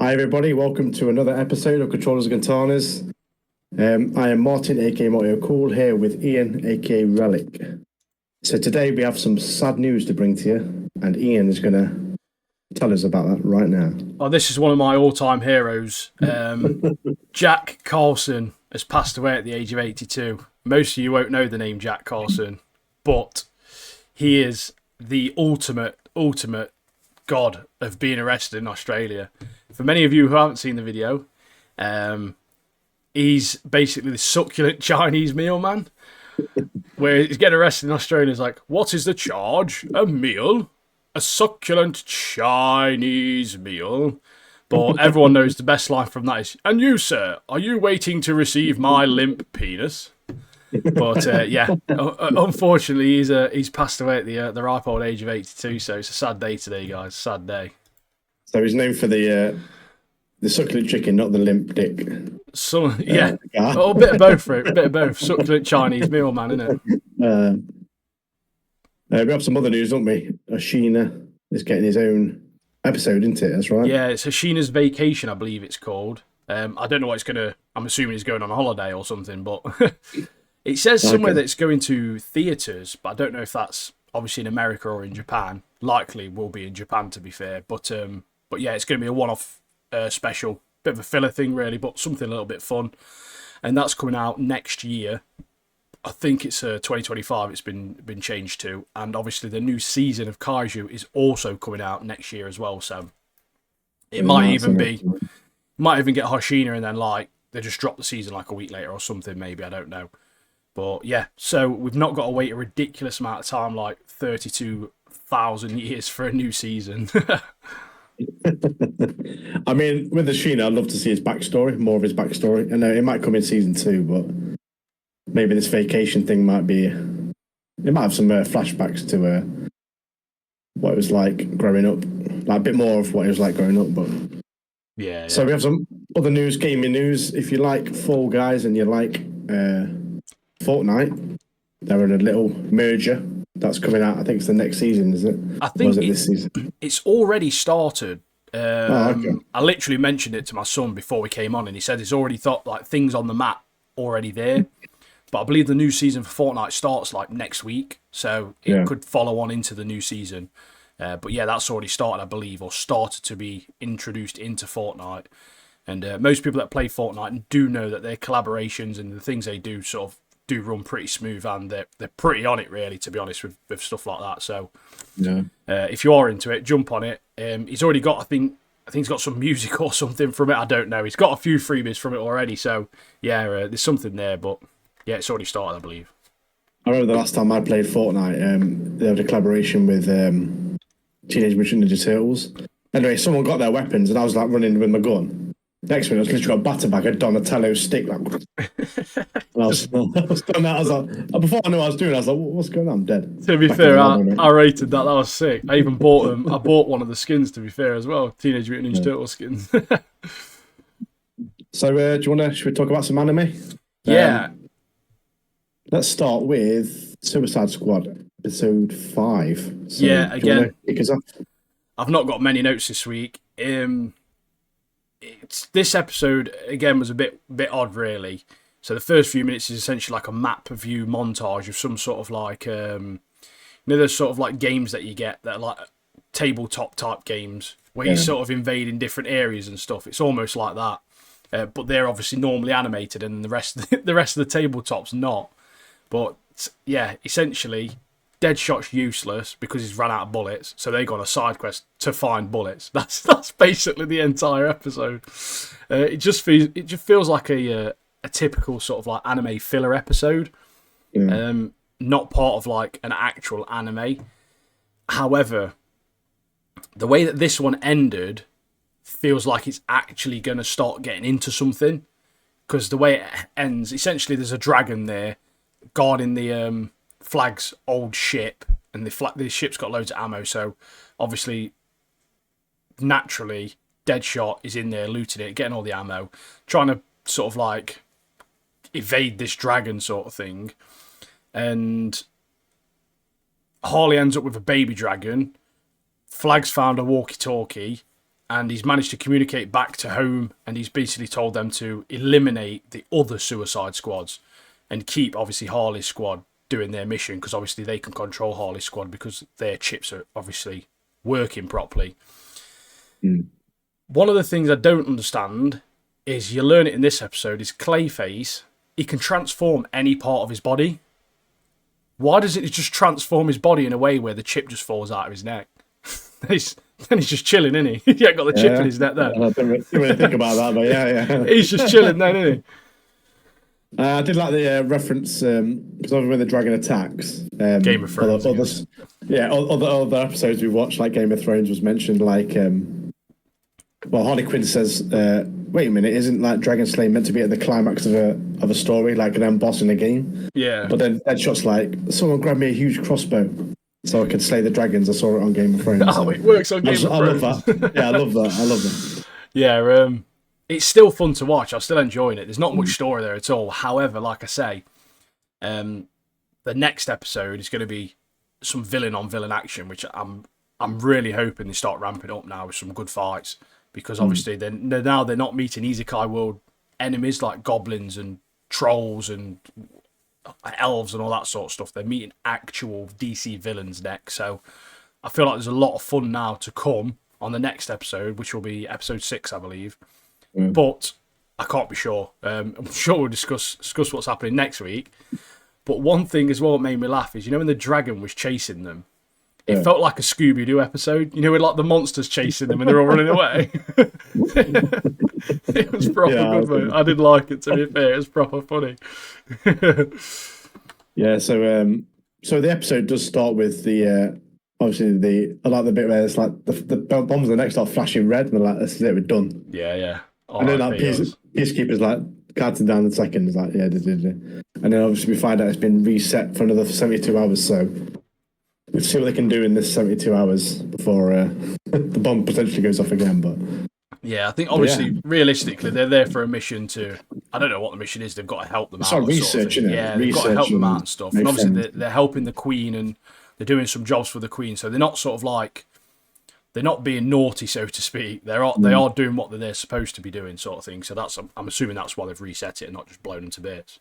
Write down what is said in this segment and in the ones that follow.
Hi everybody, welcome to another episode of Controllers and Katanas. I am Martin, aka Marty O'Cool, here with Ian, aka Relic. So today we have some sad news to bring to you, and Ian is going to tell us about that right now. Oh, this is one of my all-time heroes. Jack Carlson has passed away at the age of 82. Most of you won't know the name Jack Carlson, but he is the ultimate god of being arrested in Australia. For many of you who haven't seen the video, he's basically the succulent Chinese meal man, where he's getting arrested in Australia. He's like, what is the charge? A meal? A succulent Chinese meal? But everyone knows the best line from that is, and you, sir, are you waiting to receive my limp penis? But unfortunately, he's passed away at the ripe old age of 82. So it's a sad day today, guys. Sad day. So he's known for the succulent chicken, not the limp dick. So yeah, a bit of both, for it. A bit of both. Succulent Chinese meal man, isn't it? We have some other news, don't we? Ashina is getting his own episode, isn't it? That's right. Yeah, it's Ashina's Vacation, I believe it's called. I don't know what it's gonna. I'm assuming it's going on a holiday or something, but it says somewhere that it's going to theatres, but I don't know if that's obviously in America or in Japan. Likely will be in Japan, to be fair. But yeah, it's going to be a one-off special, bit of a filler thing, really, but something a little bit fun, and that's coming out next year. I think it's 2025 it's been changed to, and obviously the new season of Kaiju is also coming out next year as well, so it might even get Hoshina and then like they just drop the season like a week later or something, maybe, I don't know. But yeah, so we've not got to wait a ridiculous amount of time, like 32,000 years for a new season. I mean, with Ashina, I'd love to see his backstory, more of his backstory. I know it might come in season 2, but maybe this vacation thing might be. It might have some flashbacks to what it was like growing up, like a bit more of what it was like growing up. But yeah. So we have some other news, gaming news. If you like Fall Guys and you like Fortnite, they're in a little merger that's coming out. I think it's the next season, is it? I think this season? It's already started. Okay. I literally mentioned it to my son before we came on, and he said it's already like things on the map already there. But I believe the new season for Fortnite starts like next week, so it could follow on into the new season. But yeah, that's already started, I believe, or started to be introduced into Fortnite. And most people that play Fortnite do know that their collaborations and the things they do sort of do run pretty smooth, and they're pretty on it, really, to be honest, with stuff like that. So if you are into it, jump on it. He's already got, I think he's got some music or something from it. I don't know. He's got a few freebies from it already. So yeah, there's something there, but. Yeah, it's already started, I believe. I remember the last time I played Fortnite, they had a collaboration with Teenage Mutant Ninja Turtles. Anyway, someone got their weapons, and I was like running with my gun. Next minute, I was literally got a batter bag, a Donatello stick. Like, and I was done that. I was like, before I knew what I was doing, I was like, what's going on? I'm dead. To be fair, I rated that. That was sick. I even bought them. I bought one of the skins, to be fair, as well. Teenage Mutant Ninja Turtle skins. So, should we talk about some anime? Yeah. Let's start with Suicide Squad, episode 5. So, yeah, again, kick us off? I've not got many notes this week. This episode, again, was a bit odd, really. So the first few minutes is essentially like a map view montage of some sort of like, those sort of like games that you get that are like tabletop type games where you're sort of invading different areas and stuff. It's almost like that. But they're obviously normally animated, and the rest of the tabletop's not. But yeah, essentially, Deadshot's useless because he's run out of bullets, so they go on a side quest to find bullets. That's basically the entire episode. It just feels like a typical sort of like anime filler episode, not part of like an actual anime. However, the way that this one ended feels like it's actually going to start getting into something, because the way it ends, essentially, there's a dragon there guarding the Flag's old ship, and the ship's got loads of ammo, so obviously, naturally, Deadshot is in there looting it, getting all the ammo, trying to sort of like evade this dragon sort of thing, and Harley ends up with a baby dragon. Flag's found a walkie-talkie, and he's managed to communicate back to home, and he's basically told them to eliminate the other Suicide Squads and keep, obviously, Harley's squad doing their mission, because obviously they can control Harley's squad because their chips are obviously working properly. One of the things I don't understand is, you learn it in this episode, is Clayface, he can transform any part of his body. Why does it just transform his body in a way where the chip just falls out of his neck? Then he's just chilling, isn't he? He ain't got the chip in his neck there. I didn't really think about that, but yeah. He's just chilling then, isn't he? I did like the reference, because when the dragon attacks, Game of Thrones. Other episodes we watched, like Game of Thrones was mentioned, like, Harley Quinn says, wait a minute, isn't like Dragon Slayer meant to be at the climax of a story, like an end boss in a game? Yeah. But then Deadshot's like, someone grabbed me a huge crossbow so I could slay the dragons. I saw it on Game of Thrones. Oh, it works on Game of Thrones. I love that. Yeah, I love that. Yeah, it's still fun to watch. I'm still enjoying it. There's not much story there at all. However, like I say, the next episode is going to be some villain on villain action, which I'm really hoping they start ramping up now with some good fights, because obviously they're not meeting Isekai World enemies like goblins and trolls and elves and all that sort of stuff. They're meeting actual DC villains next, so I feel like there's a lot of fun now to come on the next episode, which will be episode 6, I believe. But I can't be sure. I'm sure we'll discuss what's happening next week. But one thing as well that made me laugh is, when the dragon was chasing them, it felt like a Scooby-Doo episode. With like the monsters chasing them and they're all running away. It was proper good, mate. I did like it, to be fair. It was proper funny. Yeah, so the episode does start with the obviously I like the bit where it's like the bombs on the neck start flashing red, and they're like, "This is it, we're done." Yeah. And then that peacekeeper's like counting down the seconds, like, yeah. And then obviously we find out it's been reset for another 72 hours. So we'll see what they can do in this 72 hours before the bomb potentially goes off again. But yeah, I think obviously realistically they're there for a mission to. I don't know what the mission is. They've got to help them out. Research, sort of yeah, they've got to help them out and stuff. And obviously they're helping the Queen, and they're doing some jobs for the Queen. So they're not sort of like, they're not being naughty, so to speak. They are doing what they're supposed to be doing, sort of thing. So I'm assuming that's why they've reset it and not just blown them to bits.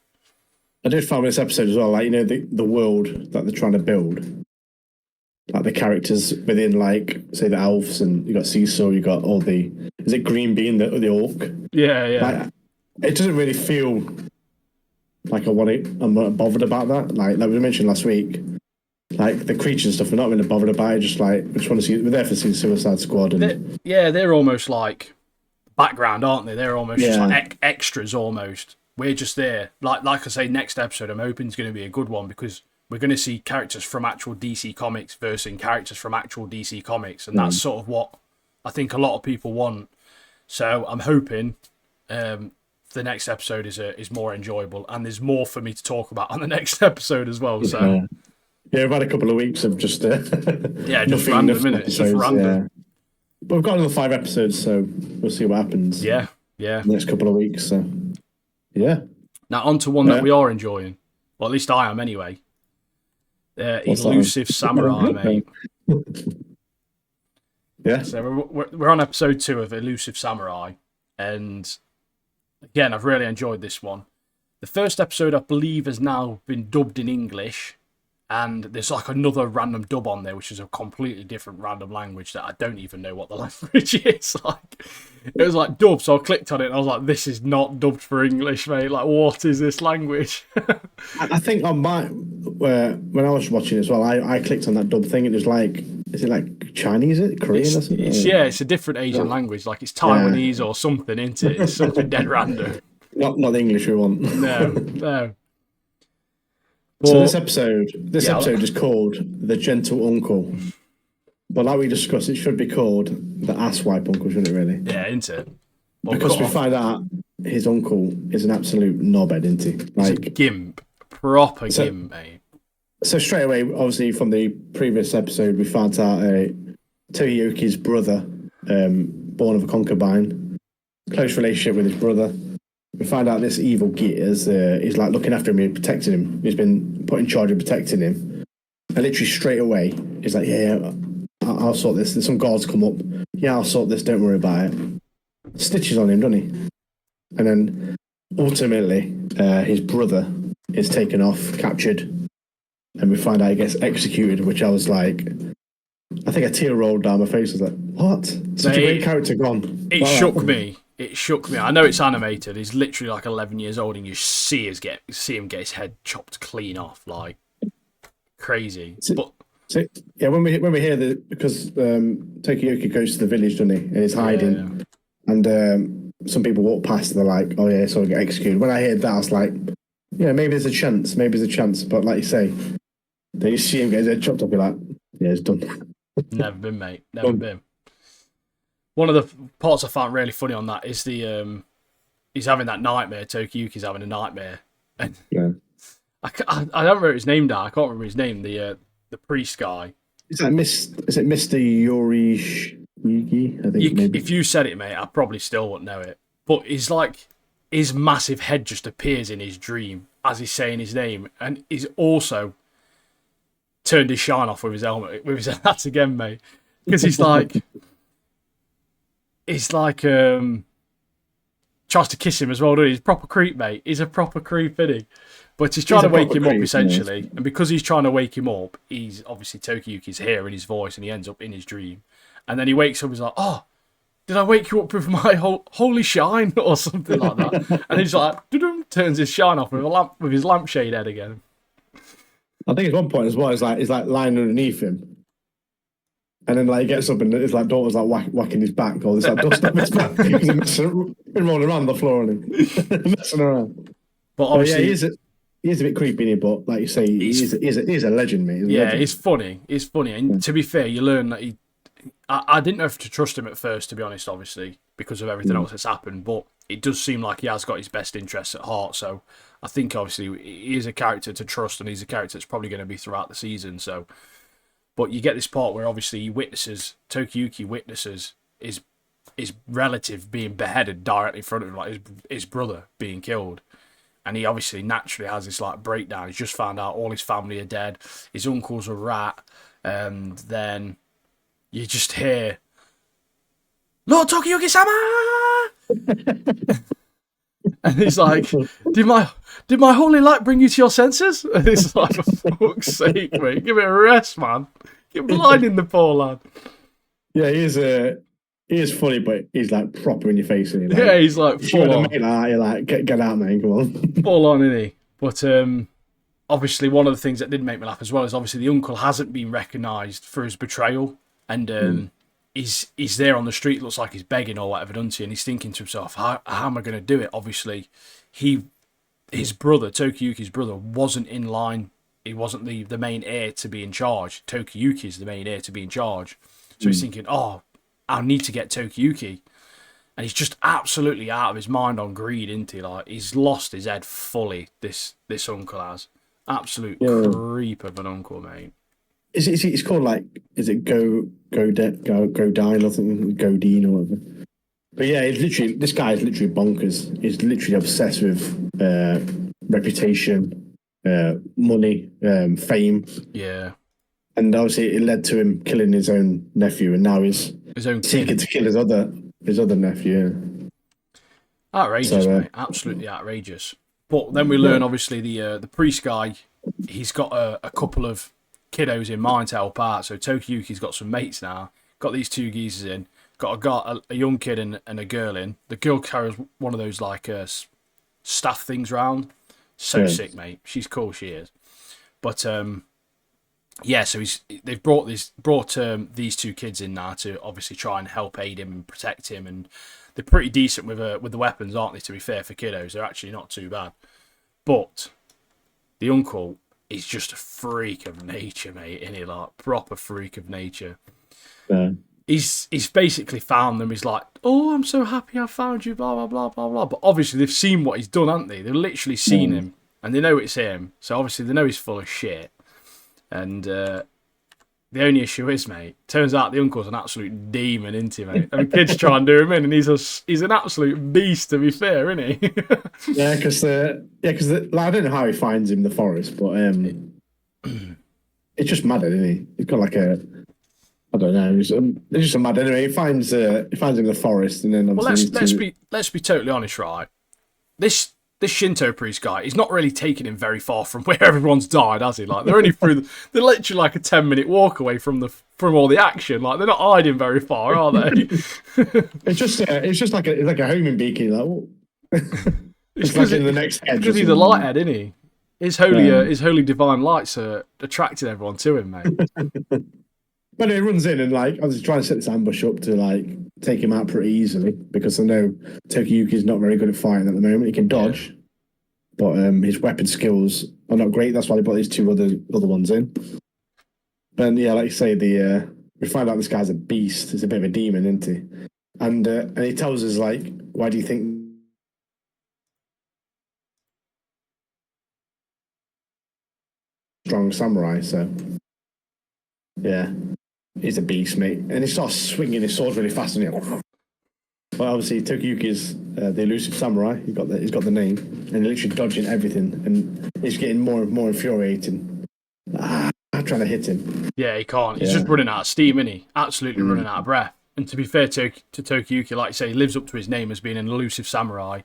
I did find this episode as well, like, the world that they're trying to build, like the characters within, like, say, the elves, and you got Seesaw, you got all the, is it Green Bean, the orc? Yeah. Like, it doesn't really feel like I'm not bothered about that. Like we mentioned last week, like the creatures and stuff, we're not really bothered about it. Just like, we just want to see, we're there for see Suicide Squad. And they're almost like background, aren't they? They're almost just like extras almost. We're just there. Like I say, next episode I'm hoping is going to be a good one, because we're going to see characters from actual DC Comics versus characters from actual DC Comics, and that's sort of what I think a lot of people want. So I'm hoping the next episode is more enjoyable, and there's more for me to talk about on the next episode as well. So yeah, we've had a couple of weeks of just just random minutes, just random. Yeah. But we've got another 5 episodes, so we'll see what happens. Yeah. The next couple of weeks. So yeah. Now on to one that we are enjoying. Well, at least I am anyway. Elusive Samurai, mate. Yeah. So we're on episode 2 of Elusive Samurai, and again, I've really enjoyed this one. The first episode, I believe, has now been dubbed in English, and there's like another random dub on there, which is a completely different random language that I don't even know what the language is. Like, it was like dubbed, so I clicked on it and I was like, this is not dubbed for English, mate. Like, what is this language? I think on when I was watching it as well, I clicked on that dub thing, and it was like, is it like Chinese, Korean or something? It's a different Asian language, like it's Taiwanese or something, isn't it? It's something dead random. Not the English we want. No. So this episode is called The Gentle Uncle. But like we discussed, it should be called The Asswipe Uncle, shouldn't it, really? Yeah, isn't it? Because we find out his uncle is an absolute knobhead, isn't he? Like, he's a gimp. Proper gimp, mate. So straight away, obviously, from the previous episode, we found out Toyoki's brother, born of a concubine, close relationship with his brother. We find out this evil git is like looking after him and protecting him. He's been put in charge of protecting him. And literally straight away, he's like, yeah, I'll sort this. There's some guards come up. yeah, I'll sort this, don't worry about it. Stitches on him, doesn't he? And then ultimately, his brother is taken off, captured, and we find out he gets executed, which I was like, I think a tear rolled down my face. I was like, what? Such a great character gone. It shook me. It shook me. I know it's animated. He's literally like 11 years old, and you see him get his head chopped clean off, like crazy. Yeah, when we hear that, because Tokiyuki goes to the village, doesn't he? And he's hiding, and some people walk past and they're like, "Oh yeah, so he'll get executed." When I heard that, I was like, "Yeah, maybe there's a chance. Maybe there's a chance." But like you say, then you see him get his head chopped up, you're like, "Yeah, it's done." Never been, mate. Never been. One of the parts I found really funny on that is the he's having that nightmare. Tokiyuki's having a nightmare, and I don't remember his name now. I can't remember his name. The priest guy. Is it Mr. Yorishigi? I think maybe. If you said it, mate, I probably still wouldn't know it. But he's like, his massive head just appears in his dream as he's saying his name, and he's also turned his shine off with his helmet. That's again, mate, because he's like tries to kiss him as well, doesn't he? He's a proper creep, mate. He's a proper creep, isn't he? But he's trying to wake him up, essentially. And because he's trying to wake him up, he's obviously Tokiyuki's hearing his voice, and he ends up in his dream. And then he wakes up and he's like, "Oh, did I wake you up with my holy shine?" or something like that. And he's like, turns his shine off with his lampshade head again. I think at one point as well, he's like lying underneath him. And then like he gets up and his like daughter's like whacking his back, or this like dust up his back because he's been rolling around the floor on him, messing around. But obviously, he is a bit creepy, isn't he? But like you say, he's a legend, mate. He's funny. He's funny, and to be fair, you learn that I didn't know if to trust him at first, to be honest, obviously because of everything else that's happened. But it does seem like he has got his best interests at heart. So I think obviously he is a character to trust, and he's a character that's probably going to be throughout the season. So. But you get this part where obviously Tokiyuki witnesses his relative being beheaded directly in front of him, like his brother being killed. And he obviously naturally has this like breakdown. He's just found out all his family are dead. His uncle's a rat. And then you just hear, "Lord Tokiyuki-sama!" And he's like, did my holy light bring you to your senses? And it's like, for fuck's sake, mate, give it a rest, man. You're blinding the poor lad. Yeah, he is funny, but he's like proper in your face, isn't he? Like, he's like full on. You're like, get out, man, come on. Full on, isn't he? But obviously, one of the things that did make me laugh as well is obviously the uncle hasn't been recognised for his betrayal, and he's there on the street, looks like he's begging or whatever, doesn't he? And he's thinking to himself, how am I going to do it? Obviously, his brother, Tokiyuki's brother, wasn't in line. He wasn't the main heir to be in charge. Tokiyuki's the main heir to be in charge. So he's thinking, oh, I need to get Tokiyuki. And he's just absolutely out of his mind on greed, isn't he? Like, he's lost his head fully, this uncle has. Absolute creep of an uncle, mate. It's called like, is it Godine or something? Godine or whatever. But yeah, this guy is literally bonkers. He's literally obsessed with reputation, money, fame. Yeah. And obviously it led to him killing his own nephew, and now he's seeking to kill his other nephew. Yeah. Outrageous, mate. Absolutely outrageous. But then we learn, obviously, the priest guy, he's got a couple of kiddos in mind to help out. So Tokiyuki's got some mates now. Got these two geezers in. Got a young kid and a girl in. The girl carries one of those like staff things round. So sick, mate. She's cool. She is. But yeah. So they've brought these two kids in now to obviously try and help aid him and protect him. And they're pretty decent with the weapons, aren't they? To be fair, for kiddos, they're actually not too bad. But the uncle is just a freak of nature, mate. Isn't he? Like proper freak of nature. Yeah. He's basically found them. He's like, "Oh, I'm so happy I found you." Blah blah blah blah blah. But obviously they've seen what he's done, haven't they? They've literally seen him, and they know it's him. So obviously they know he's full of shit. And the only issue is, mate, turns out the uncle's an absolute demon, isn't he, mate? And the kids try and do him in, and he's an absolute beast, to be fair, isn't he? Yeah, because I don't know how he finds him in the forest, but it's just mad, isn't he? He's got like I don't know. It's just a mad. Anyway, he finds him in the forest, and then Well, obviously these two. let's be totally honest, right? This Shinto priest guy, he's not really taken him very far from where everyone's died, has he? Like they're only they're literally like a 10-minute walk away from all the action. Like they're not hiding very far, are they? It's just like a homing beacon. Like, oh. It's like in the next edge. because he's a lighthead, isn't he? His holy divine lights are attracting everyone to him, mate. But it runs in and like I was trying to set this ambush up to like take him out pretty easily because I know Tokiyuki's not very good at fighting at the moment. He can dodge, but his weapon skills are not great. That's why they brought these two other ones in. And yeah, like you say, we find out this guy's a beast. He's a bit of a demon, isn't he? And he tells us like, why do you think strong samurai? So yeah. He's a beast, mate. And he starts swinging his sword really fast. And well, obviously, Tokiyuki's the elusive samurai. He's got the name. And he's literally dodging everything. And it's getting more and more infuriating. I'm trying to hit him. Yeah, he can't. He's just running out of steam, isn't he? Absolutely running out of breath. And to be fair to Tokiyuki, like you say, he lives up to his name as being an elusive samurai.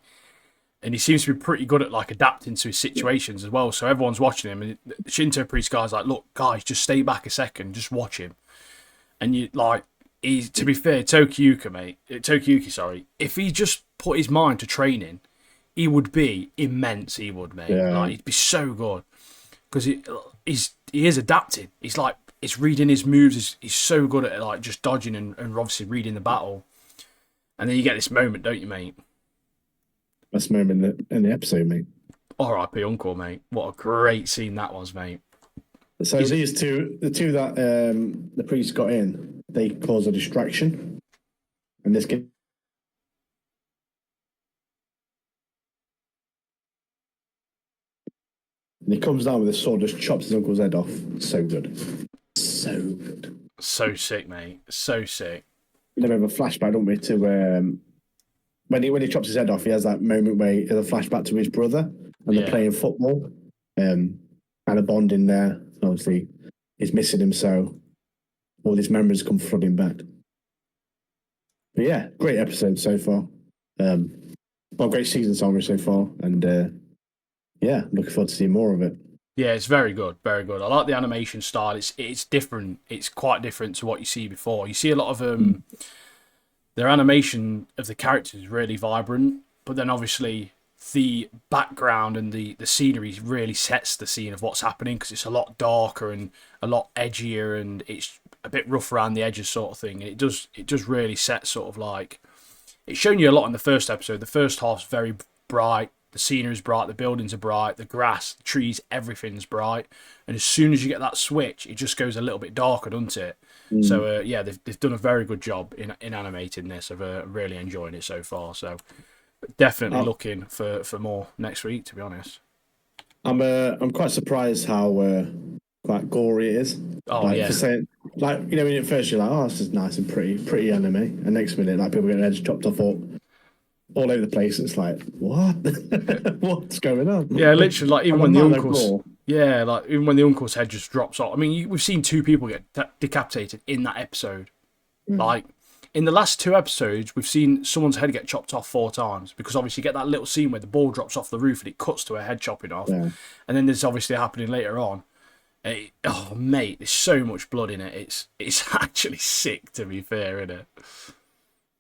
And he seems to be pretty good at like adapting to his situations as well. So everyone's watching him. And the Shinto priest guy's like, look, guys, just stay back a second. Just watch him. And you like, he's to be fair, Tokiyuki, sorry. If he just put his mind to training, he would be immense. He would, mate. Yeah. Like he'd be so good because he is adapting. He's like, it's reading his moves. He's so good at like just dodging and obviously reading the battle. And then you get this moment, don't you, mate? Best moment in the episode, mate. R.I.P. Uncle, mate. What a great scene that was, mate. So the two that the priest got in, they cause a distraction, and this kid. And he comes down with a sword, just chops his uncle's head off. So good, so good. So sick, mate. So sick. We have a flashback, don't we, to when he chops his head off, he has that moment where he has a flashback to his brother, and they're playing football, and a bond in there. Obviously, he's missing him, so all these memories come flooding back. But yeah, great episode so far. Well, great season summary so far, and yeah, looking forward to seeing more of it. Yeah, it's very good, very good. I like the animation style. It's different. It's quite different to what you see before. You see a lot of their animation of the characters is really vibrant, but then obviously the background and the scenery really sets the scene of what's happening because it's a lot darker and a lot edgier and it's a bit rough around the edges sort of thing. And it does really set sort of like, it's shown you a lot in the first episode. The first half's very bright, the scenery's bright, the buildings are bright, the grass, the trees, everything's bright. And as soon as you get that switch, it just goes a little bit darker, doesn't it? So yeah, they've done a very good job in animating this. I've really enjoyed it so far. So definitely looking for more next week, to be honest. I'm quite surprised how quite gory it is. Oh like, yeah. For saying, like, you know, when at first you're like, oh, this is nice and pretty anime, and next minute like people getting their heads chopped off all over the place. It's like, what? What's going on? Yeah, literally, like even when the uncle's like even when the uncle's head just drops off. I mean, we've seen two people get decapitated in that episode. Like in the last two episodes, we've seen someone's head get chopped off 4 times because obviously you get that little scene where the ball drops off the roof and it cuts to her head chopping off, and then there's obviously happening later on. Oh mate, there's so much blood in it. It's actually sick, to be fair, isn't it?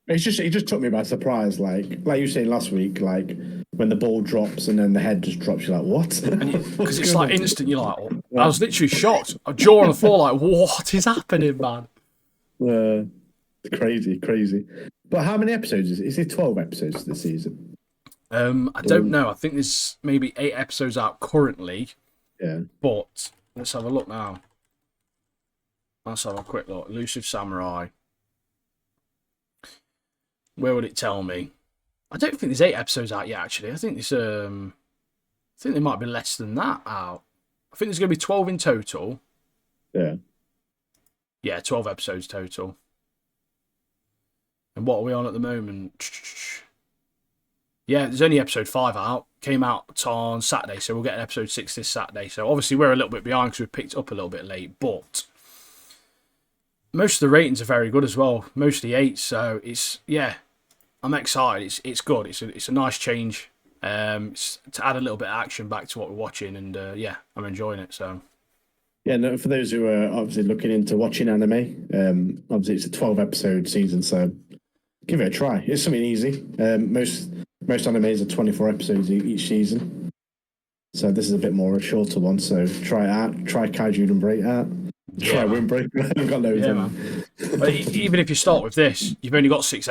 It just took me by surprise, like you were saying last week, like when the ball drops and then the head just drops, you're like, what? Because it's like instant, you're like, oh. I was literally shocked. I jaw on the floor, like, what is happening, man? Crazy. But how many episodes is it? Is it 12 episodes this season? I don't know. I think there's maybe 8 episodes out currently. Yeah. But let's have a look now. Let's have a quick look. Elusive Samurai. Where would it tell me? I don't think there's 8 episodes out yet, actually. I think there might be less than that out. I think there's going to be 12 in total. Yeah. Yeah, 12 episodes total. And what are we on at the moment? Yeah, there's only episode 5 out. Came out on Saturday, so we'll get episode 6 this Saturday. So obviously we're a little bit behind because we picked up a little bit late, but most of the ratings are very good as well. Mostly 8, so it's I'm excited. It's good. It's a nice change. It's to add a little bit of action back to what we're watching, and I'm enjoying it. So Yeah, no, for those who are obviously looking into watching anime, obviously it's a 12-episode season, so give it a try. It's something easy. Most animes are 24 episodes each season, so this is a bit more a shorter one. So try it out. Try Kaiju and Break out. Try Windbreaker. I've got loads of them. Man. But even if you start with this, you've only got six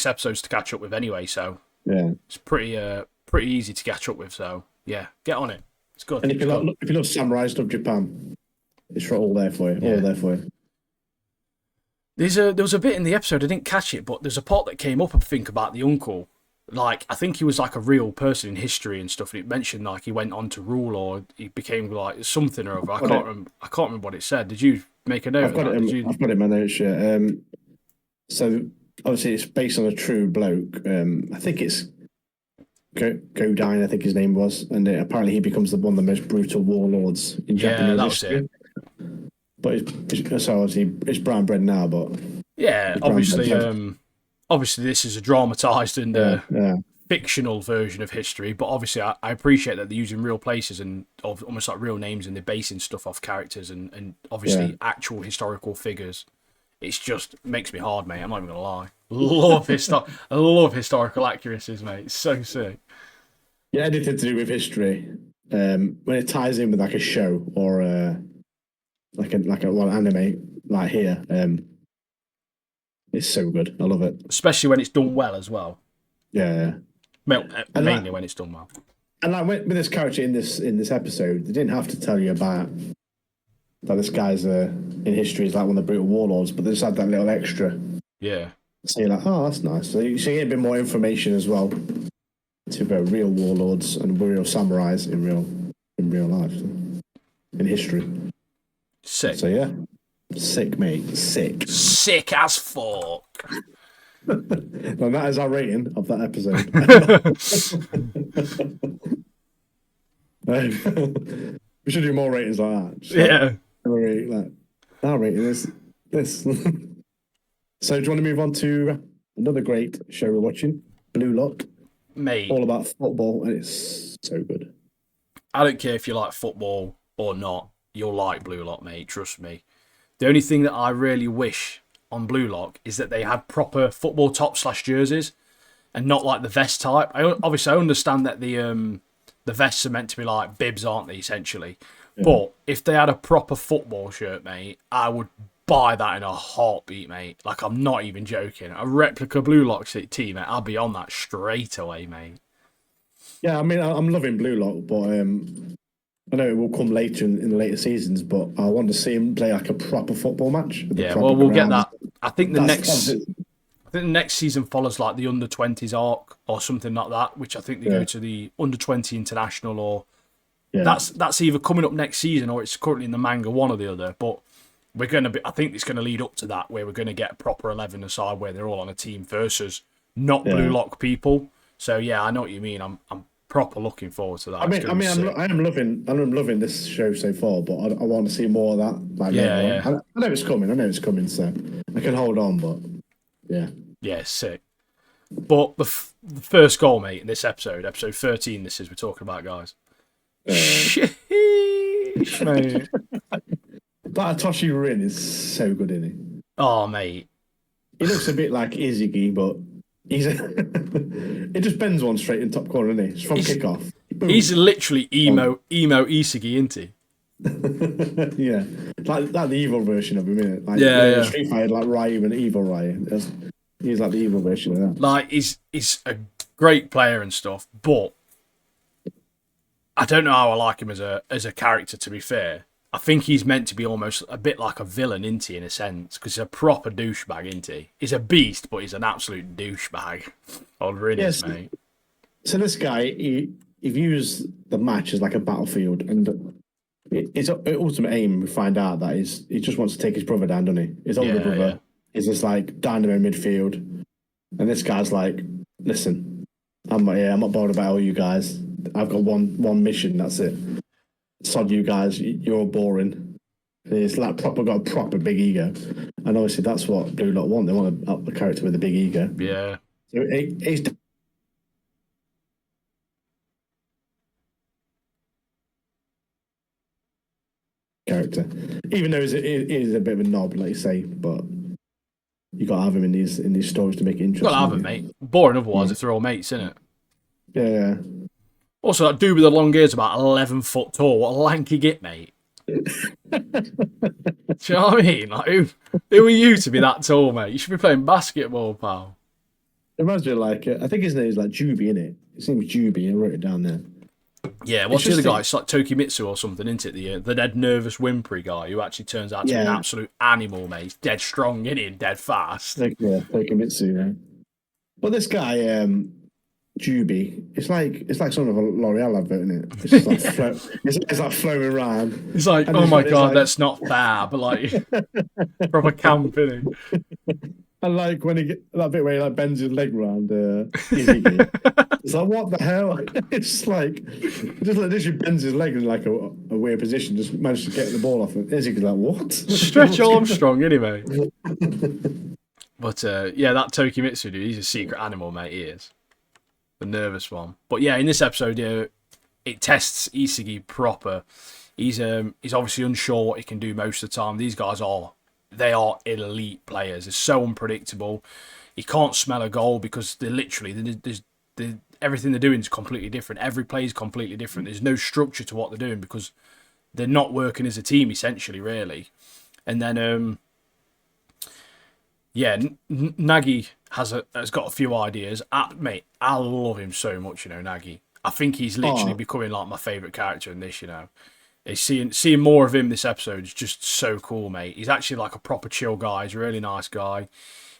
episodes to catch up with anyway, so yeah, it's pretty easy to catch up with. So yeah, get on it. It's good. And if you love samurai stuff, Japan, it's all there for you. Yeah. All there for you. There was a bit in the episode I didn't catch it, but there's a part that came up. I think about the uncle. Like I think he was like a real person in history and stuff, and it mentioned like he went on to rule or he became like something or other. I can't remember what it said. Did you make a note? I've got it in my notes. Yeah. So obviously it's based on a true bloke. I think it's Godine, I think his name was, and apparently he becomes one of the most brutal warlords in Japanese history. But so obviously it's brown bread now, but yeah, obviously this is a dramatised and fictional version of history, but obviously I appreciate that they're using real places and almost like real names, and they're basing stuff off characters and obviously actual historical figures. It's just makes me hard, mate. I'm not even gonna lie. I love historical accuracies, mate. It's so sick. Yeah, anything to do with history, when it ties in with like a show or like a anime like here, it's so good. I love it, especially when it's done well as well. Yeah. Mainly when it's done well. And like with this character in this episode, they didn't have to tell you about that this guy's in history is like one of the brutal warlords, but they just had that little extra. Yeah. So you're like, oh, that's nice. So you get a bit more information as well to about real warlords and real samurais in real life, in history. Sick. So yeah, sick, mate. Sick as fuck. Well, that is our rating of that episode. We should do more ratings like that. Our rating is this. So do you want to move on to another great show we're watching, Blue Lock? Mate. All about football, and it's so good. I don't care if you like football or not, you'll like Blue Lock, mate. Trust me. The only thing that I really wish on Blue Lock is that they had proper football tops / jerseys and not like the vest type. I understand that the vests are meant to be like bibs, aren't they, essentially? Yeah. But if they had a proper football shirt, mate, I would buy that in a heartbeat, mate. Like, I'm not even joking. A replica Blue Lock tee, mate, I'll be on that straight away, mate. Yeah, I mean, I'm loving Blue Lock, but I know it will come later in the later seasons, but I want to see him play like a proper football match. Yeah, well, we'll get that. I think the next season follows like the under-20s arc or something like that, which I think they go to the under-20 international, or that's either coming up next season or it's currently in the manga, one or the other. But we're going to be. I think it's going to lead up to that, where we're going to get a proper 11 aside where they're all on a team versus not Blue Lock people. So yeah, I know what you mean. I'm proper looking forward to that. I'm loving this show so far, but I want to see more of that. Like, I know it's coming. So I can hold on, but yeah, sick. But the first goal, mate, in this episode 13. This is we're talking about, guys. Sheesh, mate. That Atoshi Rin is so good, isn't he? Oh, mate. He looks a bit like Izuki, but it just bends one straight in top corner, isn't he? It's from kickoff. Boom. He's literally emo Izuki, isn't he? Yeah, like the evil version of him, isn't it? Street Fighter, like Ryu and Evil Ryu. He's like the evil version of that. Like he's a great player and stuff, but I don't know how I like him as a character. To be fair, I think he's meant to be almost a bit like a villain, isn't he, in a sense, because he's a proper douchebag, isn't he? He's a beast, but he's an absolute douchebag. Old Rinnis, mate. So this guy, he views the match as like a battlefield, and his ultimate aim, we find out that is he just wants to take his brother down, doesn't he? His older brother is this like dynamo midfield, and this guy's like, listen, I'm not bothered about all you guys. I've got one mission, that's it. Sod you guys, you're boring. It's like got a proper big ego, and obviously that's what Blue Lot want. They want a character with a big ego. Yeah. So it's character, even though it is a bit of a knob, like you say, but you got to have him in these stories to make it Got to interesting. have it, mate. Boring otherwise Yeah. if they're all mates, innit? Yeah. Also, that dude with the long ears about 11 foot tall. What a lanky git, mate. Do you know what I mean? Like, who are you to be that tall, mate? You should be playing basketball, pal. It reminds me of like I think his name is like Juby, innit? His name is Juby. I wrote it down there. Yeah, what's the other guy? It's like Tokimitsu or something, isn't it? The dead nervous whimpery guy who actually turns out to be an absolute animal, mate. He's dead strong, isn't he? And dead fast. Yeah, Tokimitsu, yeah. But this guy, Juby, it's like sort of a L'Oreal advert, isn't it? It's just like it's like flowing around. It's like, oh my god, that's not fair, but like proper camp, isn't he? And like when he get that bit where he like bends his leg around Izzy, it's like what the hell? It's like just like literally bends his leg in like a weird position, just managed to get the ball off it. Izzy's like, what? Stretch Armstrong, anyway. But yeah, that Tokimitsu dude, he's a secret animal, mate. He is the nervous one. But yeah, in this episode, it tests Isagi proper. He's obviously unsure what he can do most of the time. These guys are elite players. They're so unpredictable. You can't smell a goal because they're literally everything they're doing is completely different. Every play is completely different. There's no structure to what they're doing because they're not working as a team essentially, really. And then Nagi has got a few ideas. Mate, I love him so much, Nagi. I think he's literally becoming like my favourite character in this, Seeing more of him this episode is just so cool, mate. He's actually like a proper chill guy. He's a really nice guy.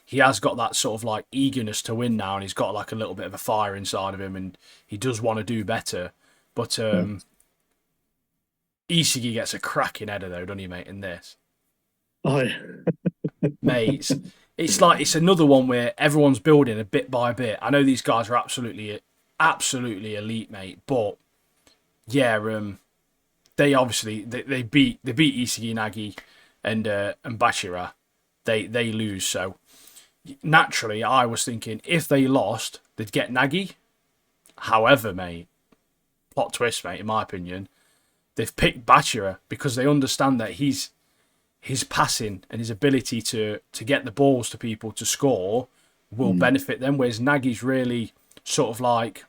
He has got that sort of like eagerness to win now, and he's got like a little bit of a fire inside of him, and he does want to do better. But Isagi gets a cracking header though, doesn't he, mate, in this? Oh, yeah. Mate, it's another one where everyone's building a bit by bit. I know these guys are absolutely elite, mate, but yeah, they obviously they beat Isagi, Nagi, and Bashira. They lose, so naturally I was thinking if they lost, they'd get Nagi. However, mate, plot twist, mate, in my opinion, they've picked Bashira because they understand that his passing and his ability to get the balls to people to score will benefit them, whereas Nagi's really sort of like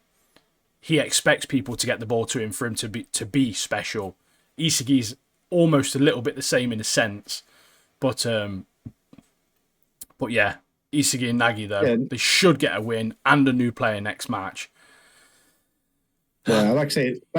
he expects people to get the ball to him for him to be special. Isagi's almost a little bit the same in a sense, but yeah, Isagi and Nagi though, they should get a win and a new player next match. Yeah, like I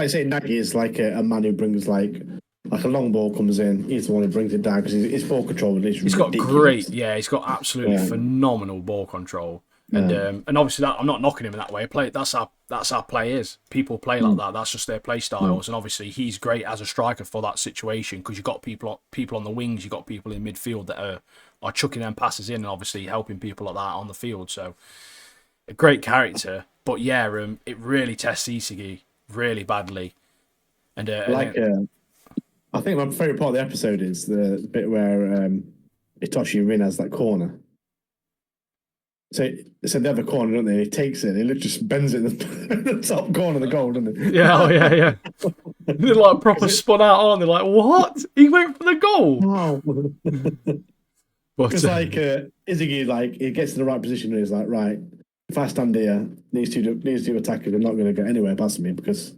say, Nagi is like a man who brings like a long ball comes in. He's the one who brings it down because his ball control is He's got ridiculous. he's got absolutely phenomenal ball control. And obviously that I'm not knocking him in that way. That's how play is. People play like that. That's just their play styles. And obviously he's great as a striker for that situation because you've got people on the wings, you've got people in midfield that are chucking them passes in and obviously helping people like that on the field. So a great character. But yeah, it really tests Isagi really badly. And I think my favourite part of the episode is the bit where Itoshi Rin has that corner. So they have a corner, don't they? He takes it, he literally just bends it in the top corner of the goal, doesn't he? Yeah. They're like proper spun out, aren't they? Like, what? He went for the goal. Wow. Because But Izzy, like he gets in the right position and he's like, right, if I stand here, these two attackers are not going to get anywhere past me because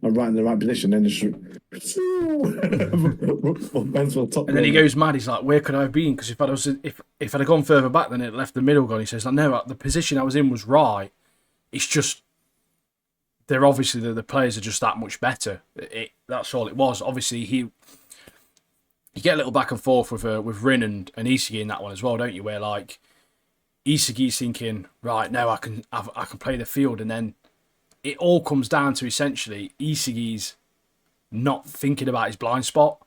I'm right in the right position. Then just and then he goes mad. He's like, "Where could I have been? Because if I'd have gone further back, then it left the middle gone." He says, "Like, no, the position I was in was right. It's just they're obviously the players are just that much better. That's all it was. Obviously, you get a little back and forth with Rin and Isagi in that one as well, don't you? Where like Isagi's thinking, right, no, I can play the field, and then it all comes down to essentially Isagi's not thinking about his blind spot.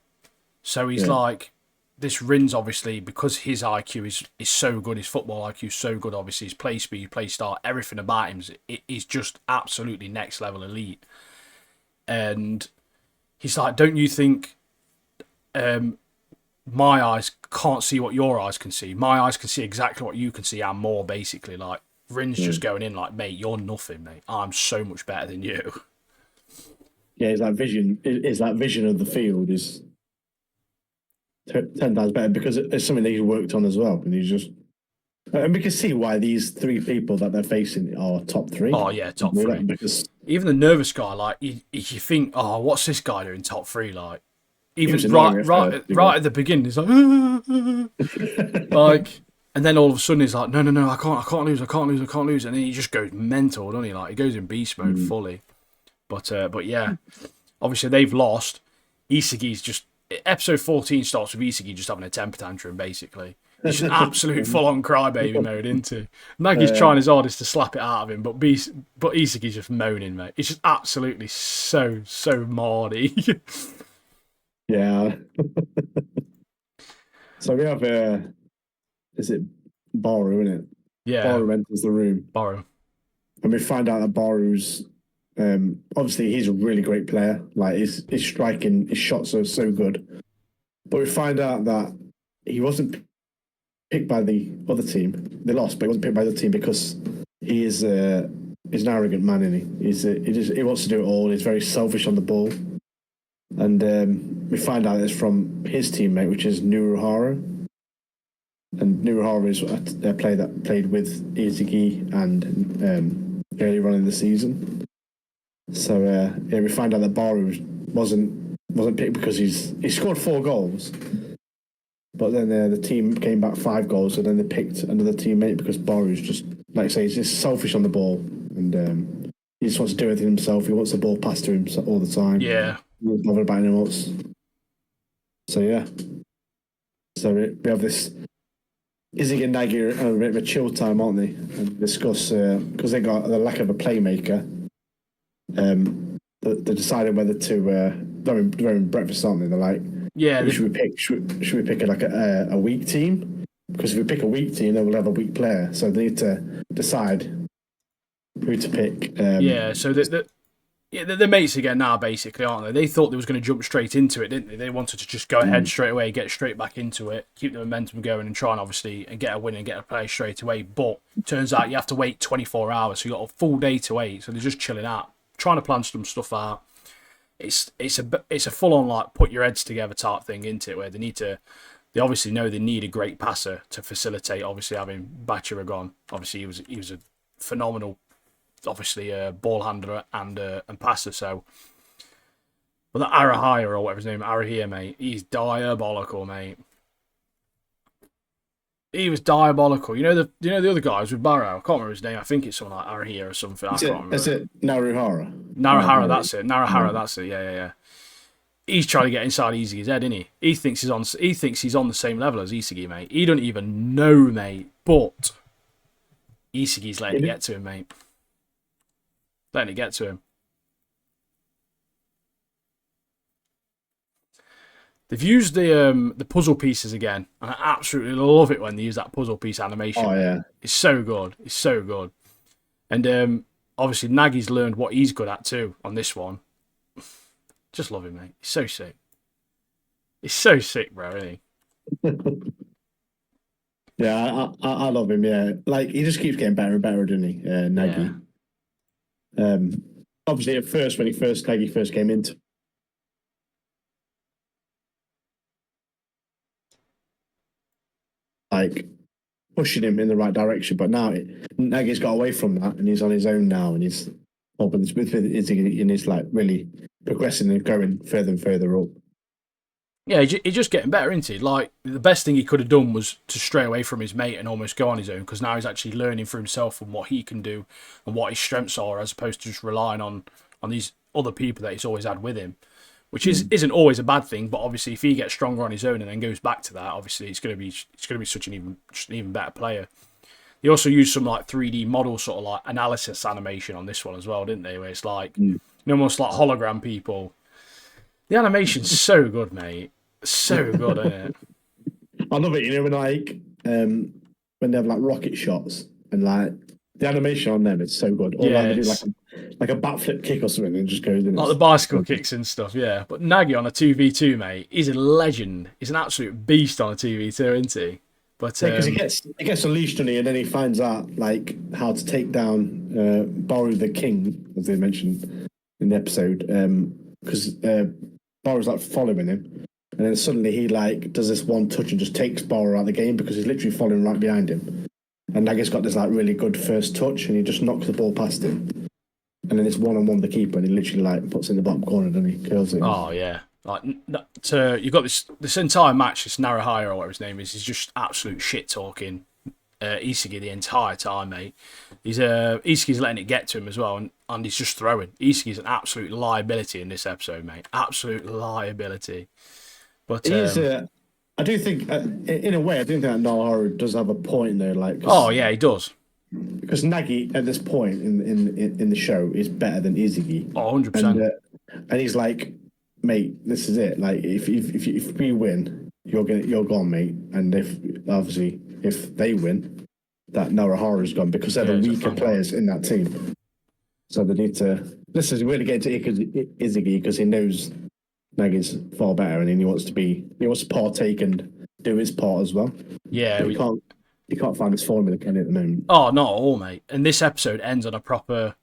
So he's like, this Rin's obviously, because his IQ is so good, his football IQ is so good, obviously his play speed, play style, everything about him is just absolutely next level elite. And he's like, don't you think my eyes can't see what your eyes can see. My eyes can see exactly what you can see and more, basically. Like, Rin's just going in like, mate, you're nothing, mate. I'm so much better than you. Yeah, his that vision. Is that vision of the field is 10 times better because it's something that he's worked on as well, and he's just. And we can see why these three people that they're facing are top three. Oh, yeah, top three. Because even the nervous guy, like, you think, oh, what's this guy doing top three? Like, even right at the beginning, he's like, like, and then all of a sudden he's like, no, I can't lose, and then he just goes mental, doesn't he? Like, he goes in beast mode fully. But yeah, obviously they've lost. Isagi's just episode 14 starts with Isagi just having a temper tantrum, basically. He's just absolute full-on crybaby mode into. Nagi's trying his hardest to slap it out of him, but Isagi's just moaning, mate. It's just absolutely so mardy. Yeah. So we have is it Baru, isn't it? Yeah. Baru enters the room. Baru. And we find out that Baru's obviously he's a really great player. Like his striking, his shots are so good. But we find out that he wasn't picked by the other team. They lost, but he wasn't picked by the team because he is he's an arrogant man, isn't he? He wants to do it all. He's very selfish on the ball. And we find out it's from his teammate, which is Nuruhara. And Nuruhara is a player that played with Izagi and earlier on in the season. So we find out that Baru wasn't picked because he scored 4 goals. But then the team came back 5 goals, so then they picked another teammate because Baru's just, like I say, he's just selfish on the ball. And he just wants to do everything himself. He wants the ball passed to him all the time. Yeah. He doesn't bother about anyone else. So, yeah. So we have this Izzy and Nagy are a bit of a chill time, aren't they? And discuss, because they got the lack of a playmaker, they decided whether to, they're in breakfast, aren't they? They're like, yeah, who should we pick? Should we pick a weak team? Because if we pick a weak team, then we'll have a weak player. So they need to decide who to pick. So they're mates again now, basically, aren't they? They thought they was going to jump straight into it, didn't they? They wanted to just go ahead straight away, get straight back into it, keep the momentum going, and try and obviously get a win and get a play straight away. But turns out you have to wait 24 hours, so you got a full day to wait. So they're just chilling out, trying to plan some stuff out. It's a full on like put your heads together type thing into it, where they obviously know they need a great passer to facilitate. Obviously having Bachiragon, obviously he was a phenomenal, obviously ball handler and passer. So, but that Arahaya or whatever his name, Arahia, mate, he's diabolical, mate. He was diabolical. You know the other guys with Barrow. I can't remember his name. I think it's something like Arahia or something. I can't remember. Is it Naruhara? Narahara, that's it. Narahara, that's it. Yeah. He's trying to get inside Isagi's head, isn't he? He thinks he's on the same level as Isagi, mate. He don't even know, mate. But Isagi's letting it get to him, mate. Letting it get to him. They've used the puzzle pieces again, and I absolutely love it when they use that puzzle piece animation. Oh yeah, it's so good. It's so good. And obviously Nagi's learned what he's good at too on this one. Just love him, mate. He's so sick. He's so sick, bro, isn't he? Yeah, I love him. Yeah, like he just keeps getting better and better, doesn't he, Nagy? Yeah. Obviously, at first when Nagy first came into. Like pushing him in the right direction, but now Nagy's got away from that, and he's on his own now, and he's open and he's like really progressing and going further and further up. Yeah, he's just getting better, isn't he? Like the best thing he could have done was to stray away from his mate and almost go on his own, because now he's actually learning for himself and what he can do and what his strengths are, as opposed to just relying on these other people that he's always had with him. Which isn't always a bad thing, but obviously if he gets stronger on his own and then goes back to that, obviously it's going to be such an even better player. They also used some like 3D model sort of like analysis animation on this one as well, didn't they? Where it's like almost like hologram people. The animation's so good, mate. So good, isn't it? I love it. You know when they have like rocket shots and like the animation on them is so good. Or like they do like like a backflip kick or something, and just goes in. Like the bicycle kicks and stuff, yeah. But Nagy on a 2v2, mate, he's a legend. He's an absolute beast on a 2v2, isn't he? But because he gets unleashed on you, and then he finds out like how to take down Boru the King, as they mentioned in the episode. Because Boru's like following him, and then suddenly he like does this one touch and just takes Boru out of the game because he's literally following right behind him. And Nagy's got this like really good first touch, and he just knocks the ball past him. And then it's one-on-one with the keeper, and he literally like puts it in the bottom corner, and he curls it. Oh yeah, like you've got this entire match. This Naruhaya or whatever his name is just absolute shit talking Isagi the entire time, mate. Isagi's letting it get to him as well, and he's just throwing. Isagi's an absolute liability in this episode, mate. Absolute liability. But I do think, in a way, I do think that Naruhaya does have a point there. Like, oh yeah, he does. Because Nagy at this point in the show is better than Izzy. Oh, 100%. And he's like, mate, this is it. Like, if we win, you're gone, mate. And if they win, that Naruhara's gone because they're the weaker players in that team. So they need to. This is really getting to Izzy because he knows Nagy's far better, and he wants to partake and do his part as well. Yeah, You can't find his formula, can he, at the moment? Oh, not at all, mate. And this episode ends on a proper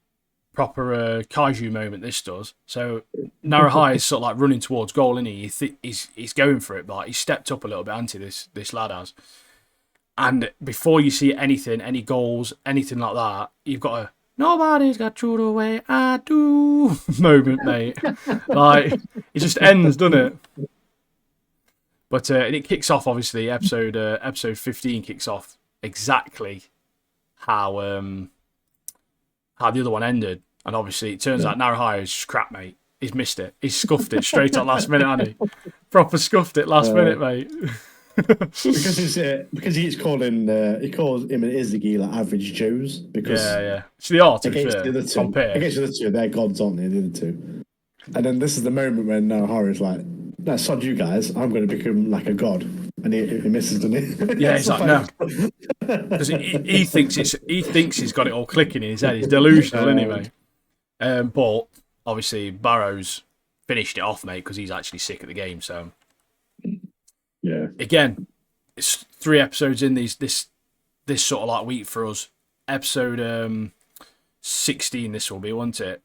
kaiju moment. This does. So Naruhaya is sort of like running towards goal, isn't he? He's going for it, but he stepped up a little bit, hasn't he, this lad has. And before you see anything, any goals, anything like that, you've got a "nobody's got you the way I do" moment, mate. Like it just ends, doesn't it? But and it kicks off, obviously. Episode 15 kicks off exactly how the other one ended, and obviously it turns out Naruhaya is just crap, mate. He's missed it. He's scuffed it straight at last minute, hasn't he? Proper scuffed it last minute, mate. because he calls him and Izzy like average Joes. Because yeah, it's the art against the other two. Against the other two, they're gods, aren't they? The other two. And then this is the moment when Naruhaya is like, "No, sod you guys. I'm going to become like a god," and he misses, doesn't he? Yeah, he's like, no, because he thinks he's got it all clicking in his head. He's delusional, anyway. But obviously Barrow's finished it off, mate, because he's actually sick at the game. So yeah, again, it's 3 episodes in this sort of like week for us. Episode 16, this will be, won't it?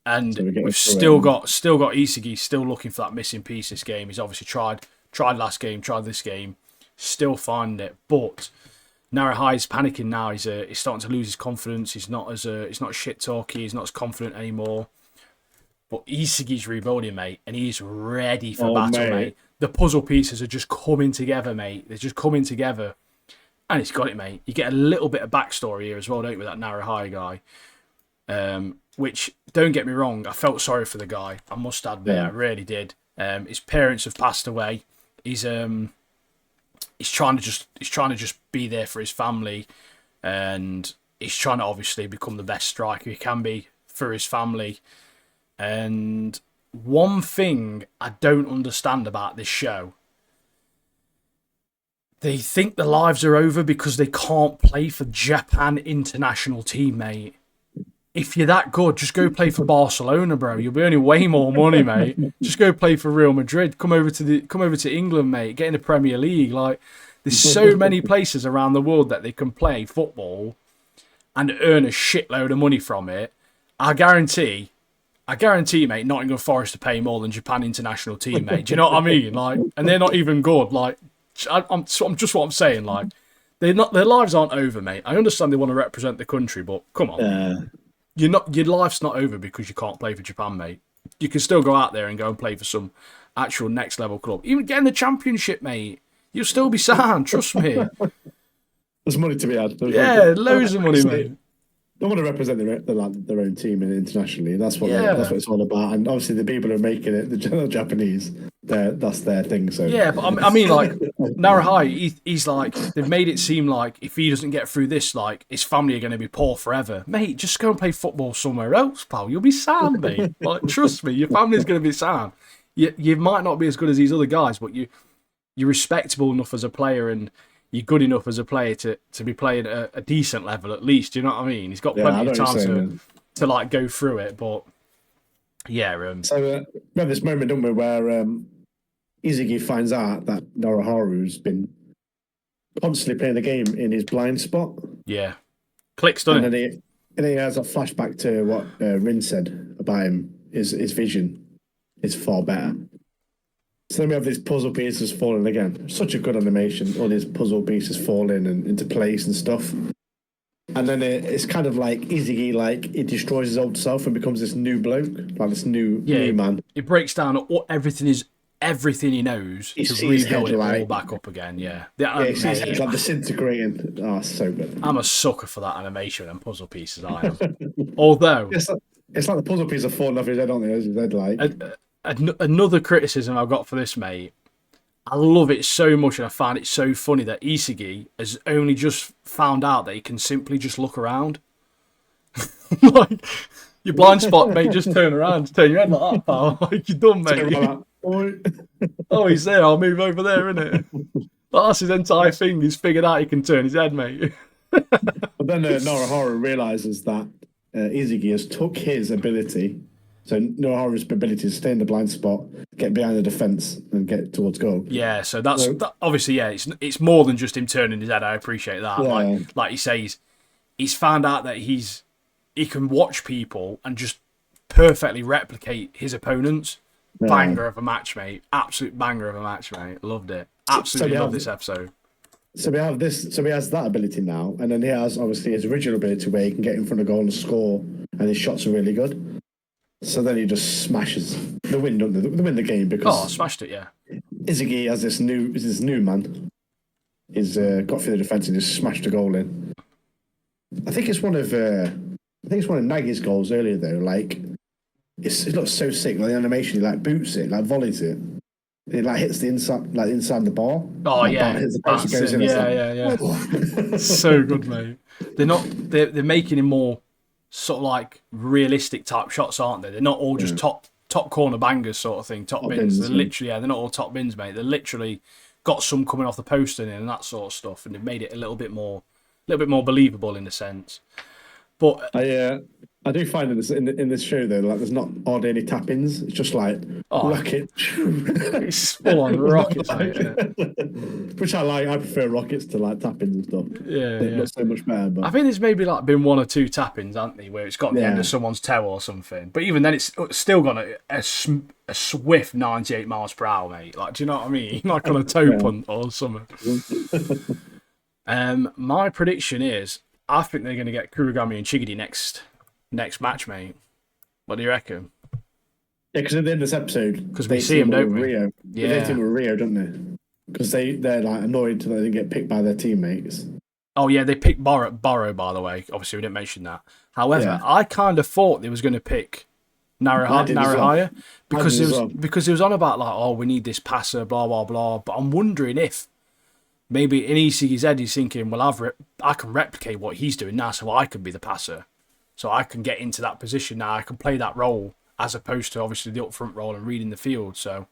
And so we've still got Isagi still looking for that missing piece this game. He's obviously tried last game, tried this game, still finding it. But Naruhaya's panicking now. He's starting to lose his confidence. He's not shit talky. He's not as confident anymore. But Isagi's rebuilding, mate, and he's ready for battle, mate. The puzzle pieces are just coming together, mate. They're just coming together, and he's got it, mate. You get a little bit of backstory here as well, don't you, with that Naruhaya guy? Which, don't get me wrong, I felt sorry for the guy. I must admit, I really did. His parents have passed away. He's trying to just be there for his family, and he's trying to obviously become the best striker he can be for his family. And one thing I don't understand about this show, they think their lives are over because they can't play for Japan international team, mate. If you're that good, just go play for Barcelona, bro. You'll be earning way more money, mate. Just go play for Real Madrid. Come over to England, mate. Get in the Premier League. Like, there's so many places around the world that they can play football and earn a shitload of money from it. I guarantee, mate, Nottingham Forest to pay more than Japan international team, mate. Do you know what I mean? Like, and they're not even good. Like, I'm just what I'm saying. Like, their lives aren't over, mate. I understand they want to represent the country, but come on. Your life's not over because you can't play for Japan, mate. You can still go out there and go and play for some actual next level club. Even get in the Championship, mate. You'll still be sound, trust me. There's money to be had. Loads of money, mate. They want to represent their own team internationally. That's what it's all about. And obviously, the people who are making it, the Japanese, that's their thing. So yeah, but I mean, like Naruhaya, he's like, they've made it seem like if he doesn't get through this, like his family are going to be poor forever. Mate, just go and play football somewhere else, pal. You'll be sound, mate. Like, trust me, your family's going to be sound. You might not be as good as these other guys, but you're respectable enough as a player, and you're good enough as a player to be playing at a decent level at least. Do you know what I mean? He's got plenty of time to like go through it, but yeah. So we have this moment, don't we, where Izuki finds out that Noroharu's been constantly playing the game in his blind spot. Yeah. Clicks, And doesn't then it? he has a flashback to what Rin said about him. His vision is far better. So then we have these puzzle pieces falling again. Such a good animation. All these puzzle pieces falling and into place and stuff. And then it's kind of like Izuki, like he destroys his old self and becomes this new bloke, like this new man. It breaks down everything he knows You to see his rebuild head, it all like- back up again. Yeah, Yeah, you see his head like disintegrating. Oh, so good. I'm a sucker for that animation and puzzle pieces. I am. Although It's like the puzzle pieces are falling off his head, aren't they? His head, like. another criticism I've got for this, mate. I love it so much, and I find it so funny that Izuki has only just found out that he can simply just look around. Like your blind spot, mate. Just turn around, turn your head like that, pal. Like you're done, mate. Oh, he's there. I'll move over there, innit? That's his entire thing. He's figured out he can turn his head, mate. But then Noroharu realizes that Izuki has took his ability. So Noroharu's ability to stay in the blind spot, get behind the defense, and get towards goal. Yeah, so that's obviously, yeah, it's more than just him turning his head. I appreciate that. Yeah. Like he says, he's found out that he can watch people and just perfectly replicate his opponents. Yeah. Banger of a match, mate. Absolute banger of a match, mate. Loved it. Absolutely love this episode. So we have this. So he has that ability now, and then he has obviously his original ability where he can get in front of goal and score, and his shots are really good. So then he just smashes the win, don't they? They win the game because smashed it, yeah. Izuki has this new man. He's got through the defense and just smashed a goal in. I think it's one of Nagi's goals earlier though. Like it looks so sick. Like the animation, he like boots it, like volleys it. It like hits the inside the bar. Oh like, yeah, hits the post and goes in. yeah. So good, mate. They're making him more sort of like realistic type shots, aren't they? They're not all just top corner bangers sort of thing, top bins. They're literally, they're not all top bins, mate. They're literally got some coming off the post and that sort of stuff, and they've made it a little bit more believable in a sense. But I do find in this show though, like there's not hardly any tap-ins. It's just like rocket. It's full on rockets, mate, isn't it? Which I like. I prefer rockets to like tap-ins and stuff. Yeah, It looks so much better. But I think there's maybe like been one or two tap-ins, haven't they, where it's got the end of someone's toe or something. But even then, it's still got a swift 98 miles per hour, mate. Like, do you know what I mean? Like on a toe punt or something. My prediction is, I think they're going to get Kurogami and Chigiri next match, mate. What do you reckon? yeah, because at the end of this episode, Because we see him, don't we? Rio. Yeah. They team with Rio, don't they? Because they're like annoyed that they didn't get picked by their teammates. Oh yeah, they picked Borrow, by the way. Obviously, we didn't mention that. However, I kind of thought they was going to pick Naruhaya because it was on about like, oh, we need this passer, blah blah blah. But I'm wondering if maybe in Izuki's head he's thinking, well, I can replicate what he's doing now, so I can be the passer, so I can get into that position now. I can play that role as opposed to obviously the up front role and reading the field. So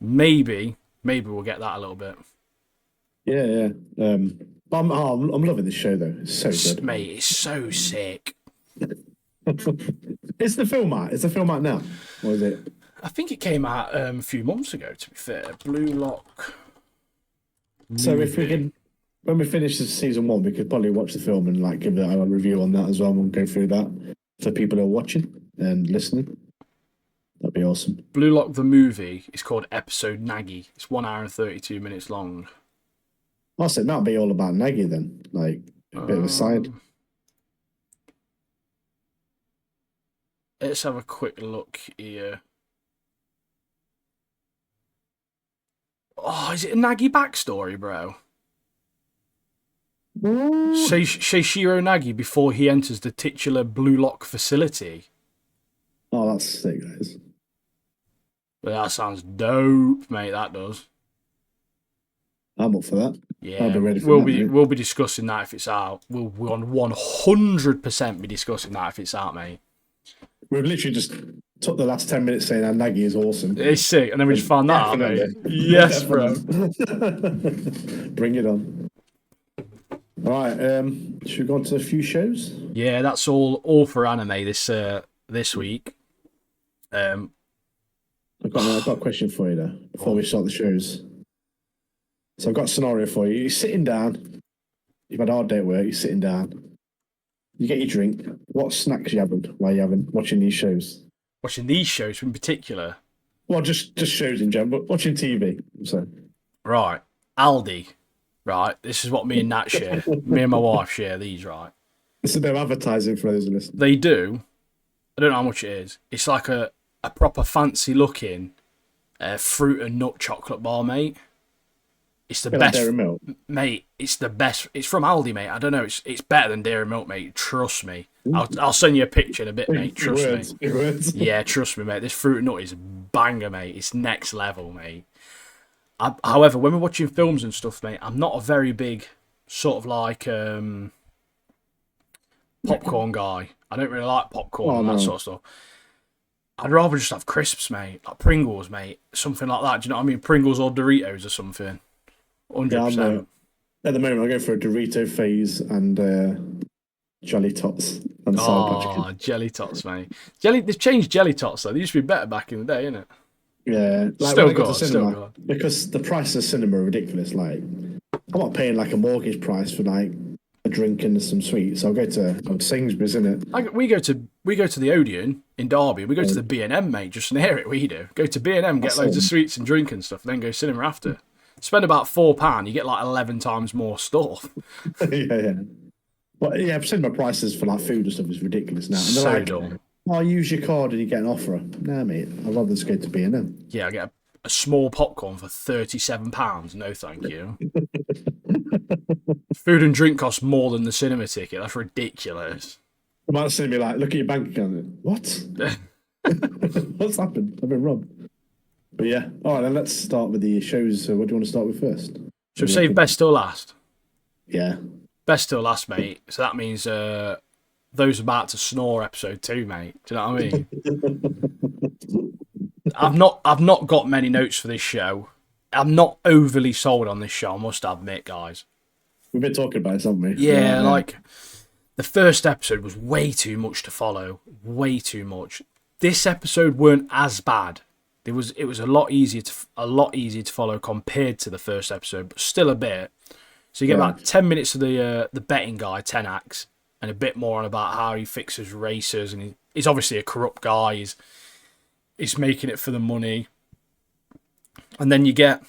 maybe we'll get that a little bit. Yeah. I'm loving this show though. It's so good, mate. It's so sick. Is the film out? Is the film out now? Or is it? I think it came out a few months ago, to be fair. Blue Lock. So if we can, when we finish this season 1, we could probably watch the film and like give a review on that as well. We'll go through that for people who are watching and listening. That'd be awesome. Blue Lock the movie is called Episode Nagi. It's 1 hour and 32 minutes long. Also, that'll be all about Nagi then, like a bit of a side. Let's have a quick look here. Oh, is it a Nagi backstory, bro? Seishiro Nagi before he enters the titular Blue Lock facility. Oh, that's sick, guys. But that sounds dope, mate. That does. I'm up for that. Yeah, I'll be ready for that, we'll be discussing that if it's out. We'll 100% be discussing that if it's out, mate. We've literally just took the last 10 minutes saying that Nagi is awesome. It's sick, and then we just found that out, mate. Yes, bro. Bring it on. All right. Should we go on to a few shows? Yeah, that's all for anime this week. I've got a question for you though before we start the shows. So I've got a scenario for you. You're sitting down. You've had a hard day at work. You're sitting down. You get your drink. What snacks you having while you're watching these shows? Watching these shows in particular. Well, just shows in general. But watching TV. So Right, Aldi. Right, this is what me and Nat share. Me and my wife share these. Right, it's a bit of advertising for those who listen. they do. I don't know how much it is. It's like a proper fancy looking fruit and nut chocolate bar, mate. It's the best, Dairy Milk. mate. It's the best. It's from Aldi, mate. I don't know. It's better than Dairy Milk, mate. Trust me. I'll send you a picture in a bit, mate. Trust me. Big words. Yeah, trust me, mate. This fruit and nut is banger, mate. It's next level, mate. However, when we're watching films and stuff, mate, I'm not a very big sort of like popcorn guy. I don't really like popcorn and that sort of stuff. I'd rather just have crisps, mate, like Pringles, mate, something like that. Do you know what I mean? Pringles or Doritos or something. 100%. At the moment, I'm going for a Dorito phase and Jelly Tots and Sour Patch Kids. Oh, Jelly Tots, mate. They've changed Jelly Tots though. They used to be better back in the day, innit? Yeah, like Still when I go good, to cinema, still good. because the price of cinema are ridiculous. Like, I'm not paying like a mortgage price for like a drink and some sweets. I'll go to Sainsbury's, innit? We go to the Odeon in Derby. We go to the B&M, mate, just near it. We do. Go to B&M, get loads of sweets and drink and stuff, then go cinema after. Spend about £4, you get like 11 times more stuff. yeah. But yeah, cinema prices for like food and stuff is ridiculous now. And they're So like, dumb. oh, use your card and you get an offer. Nah, mate, I'd rather just go to B&M. Yeah, I get a small popcorn for £37. No, thank you. Food and drink costs more than the cinema ticket. That's ridiculous. I might see me like, look at your bank account. What? What's happened? I've been robbed. But yeah, all right, then let's start with the shows. So what do you want to start with first? Should we save best till last? Yeah. Best till last, mate. So that means those about to snore episode 2, mate. Do you know what I mean? I've not got many notes for this show. I'm not overly sold on this show, I must admit, guys. We've been talking about it, haven't we? Yeah, like the first episode was way too much to follow. Way too much. This episode weren't as bad. It was a lot easier to follow compared to the first episode, but still a bit. So you get about 10 minutes of the betting guy, Tenax, and a bit more on about how he fixes racers, and he's obviously a corrupt guy. He's making it for the money. And then you get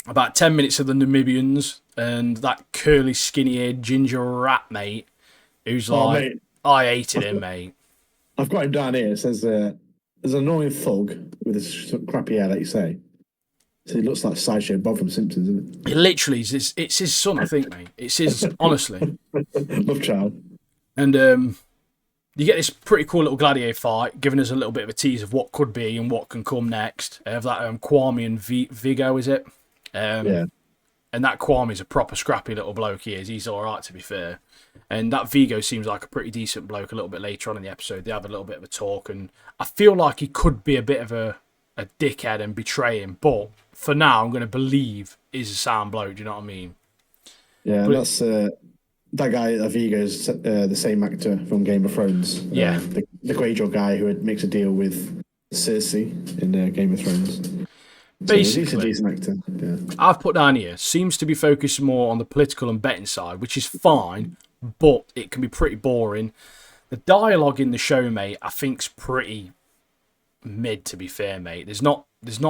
about 10 minutes of the Namibians and that curly, skinny-haired ginger rat, mate, who's like, mate. I hated him, mate. I've got him down here. It says there's an annoying thug with this crappy hair, like you say. So he looks like Sideshow Bob from Simpsons, isn't It literally is it's his son, I think, mate. It's his, honestly. it? Love child. And you get this pretty cool little gladiator fight, giving us a little bit of a tease of what could be and what can come next. Of that Kwame and Vigo, is it? Yeah. And that Kwame's a proper scrappy little bloke. He is. He's all right, to be fair. And that Vigo seems like a pretty decent bloke. A little bit later on in the episode, they have a little bit of a talk, and I feel like he could be a bit of a dickhead and betray him. But for now, I'm going to believe he's a sound bloke. Do you know what I mean? Yeah, but that's that guy. Vigo's the same actor from Game of Thrones. Yeah, the Greyjoy guy who makes a deal with Cersei in Game of Thrones. Basically, so he's a decent actor. Yeah. I've put down here seems to be focused more on the political and betting side, which is fine, but it can be pretty boring. The dialogue in the show, mate, I think's pretty mid, to be fair, mate. There's not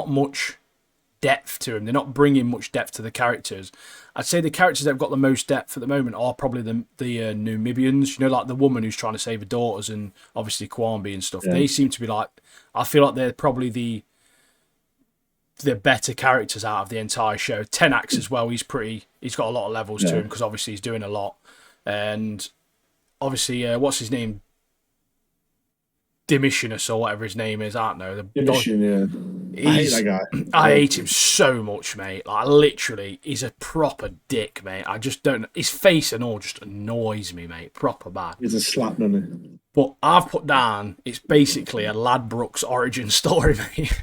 much depth to them. They're not bringing much depth to the characters. I'd say the characters that have got the most depth at the moment are probably the Namibians. You know, like the woman who's trying to save her daughters, and obviously Kwambi and stuff. Yeah. They seem to be like, I feel like they're probably the better characters out of the entire show. Tenax as well. He's got a lot of levels to him because obviously he's doing a lot, and obviously what's his name? Dimissionus or whatever his name is, I don't know. I hate that guy. I hate him so much, mate. Like, literally, he's a proper dick, mate. I just don't... His face and all just annoys me, mate. Proper bad. He's a slap, doesn't he? But I've put down, it's basically a Ladbrokes origin story, mate.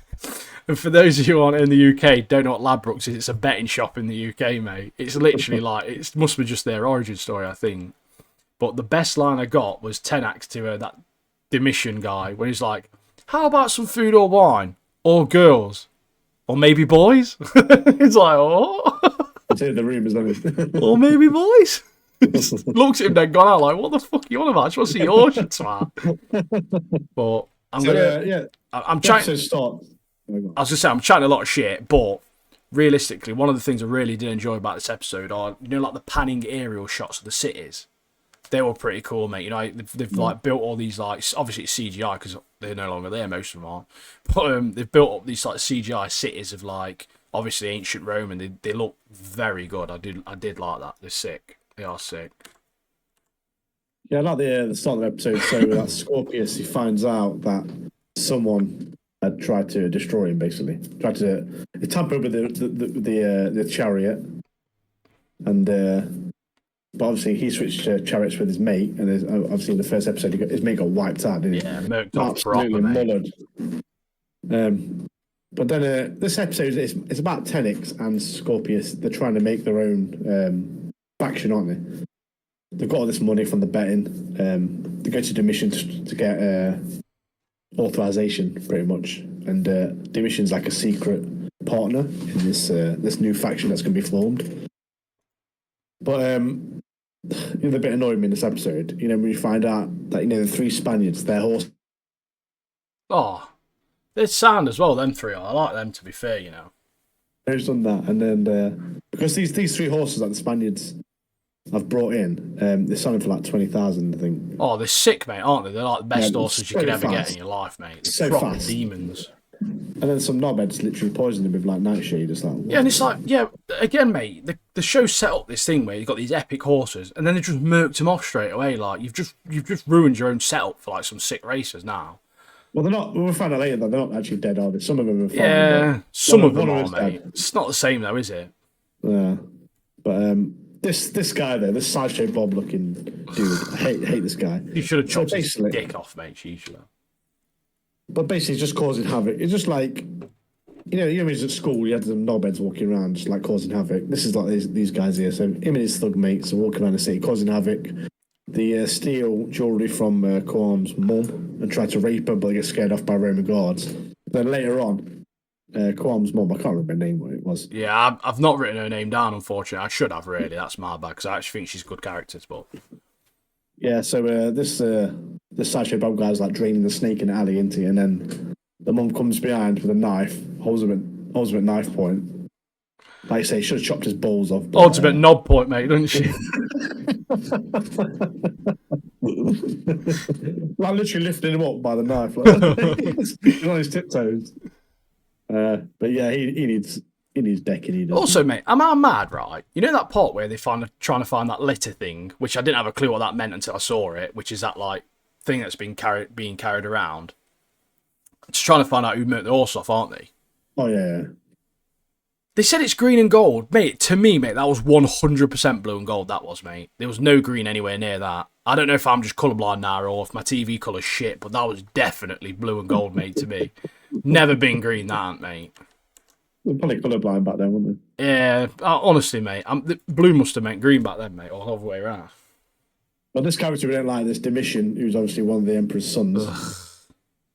And for those of you who aren't in the UK, don't know what Ladbrokes is. It's a betting shop in the UK, mate. It's literally like it must be just their origin story, I think. But the best line I got was Tenax to that Demission guy when he's like, "How about some food or wine or girls or maybe boys?" It's like, "Oh, It's in the room, isn't it? or maybe boys." Looks at him then gone out like, "What the fuck are you on about? I just want to see your shit, twat." But I'm So, gonna. yeah, I'm the trying. episode starts. Oh my God. I was gonna say I'm chatting a lot of shit, but realistically, one of the things I really did enjoy about this episode are like the panning aerial shots of the cities. They were pretty cool, mate. You know, they've like built all these like obviously it's CGI because they're no longer there. Most of them aren't, but they've built up these like CGI cities of like obviously ancient Rome, and they look very good. I did like that. They're sick. They are sick. Yeah, I like the start of the episode. So that Scorpius, he finds out that someone had tried to destroy him. Basically, tried to tamper with the chariot, and but obviously he switched chariots with his mate, and obviously in the first episode his mate got wiped out, didn't he? Yeah, murked off Absolutely proper, mate. mullered. But then this episode it's about Tenix and Scorpius. They're trying to make their own faction, aren't they? They've got all this money from the betting. They go to Demission to get authorization, pretty much. And Demission's like a secret partner in this new faction that's going to be formed. But the bit annoying me in this episode, when you find out that the three Spaniards, their horse. Oh, they're sound as well. Them three are. I like them, to be fair. Who's done that? And then because these three horses that the Spaniards I've brought in, they're selling for like 20,000, I think. Oh, they're sick, mate, aren't they? They're like the best horses you could ever get in your life, mate. They're So proper fast. demons. And then some knobheads literally poisoned him with like nightshade. It's like, what? Yeah, and it's like, again, mate, the show set up this thing where you've got these epic horses, and then they just murked them off straight away. Like you've just ruined your own setup for like some sick racers now. Well, they're not. We'll find out later that they're not actually dead, are they? Some of them are fine. Yeah, some of them one are, them's mate. dead. It's not the same though, is it? Yeah, but this guy there, this sideshow Bob looking dude, I hate this guy. You should have chopped his basically- dick off, mate. You should have. But basically, he's just causing havoc. It's just like when he was at school, you had some knobheads walking around, just like causing havoc. This is like these guys here. So him and his thug mates are walking around the city, causing havoc. They steal jewellery from Quam's mum and try to rape her, but they get scared off by Roman guards. Then later on, Quam's mum, I can't remember her name, what it was. Yeah, I've not written her name down, unfortunately. I should have, really. That's my bad, because I actually think she's good characters, but... Yeah, so this sideshow Bob guy's like draining the snake in the alley, into and then the mum comes behind with a knife, holds him at knife point. Like I say, should have chopped his balls off. But, Ultimate knob point, mate, doesn't she? Like literally lifting him up by the knife, like he's on his tiptoes. But yeah, he needs decking. Also, mate, am I mad, right? You know that part where they trying to find that litter thing, which I didn't have a clue what that meant until I saw it, which is that like thing that's being carried around. Just trying to find out who murked the horse off, aren't they? Oh yeah. They said it's green and gold, mate. To me, mate, that was 100% blue and gold. That was, mate. There was no green anywhere near that. I don't know if I'm just colourblind now or if my TV colour's shit, but that was definitely blue and gold, mate. To me, never been green, that, mate. They're probably colourblind back then, weren't they? Yeah, honestly, mate, the blue must have meant green back then, mate, or the other way around. Well, this character we don't like, this Domitian, who's obviously one of the Emperor's sons.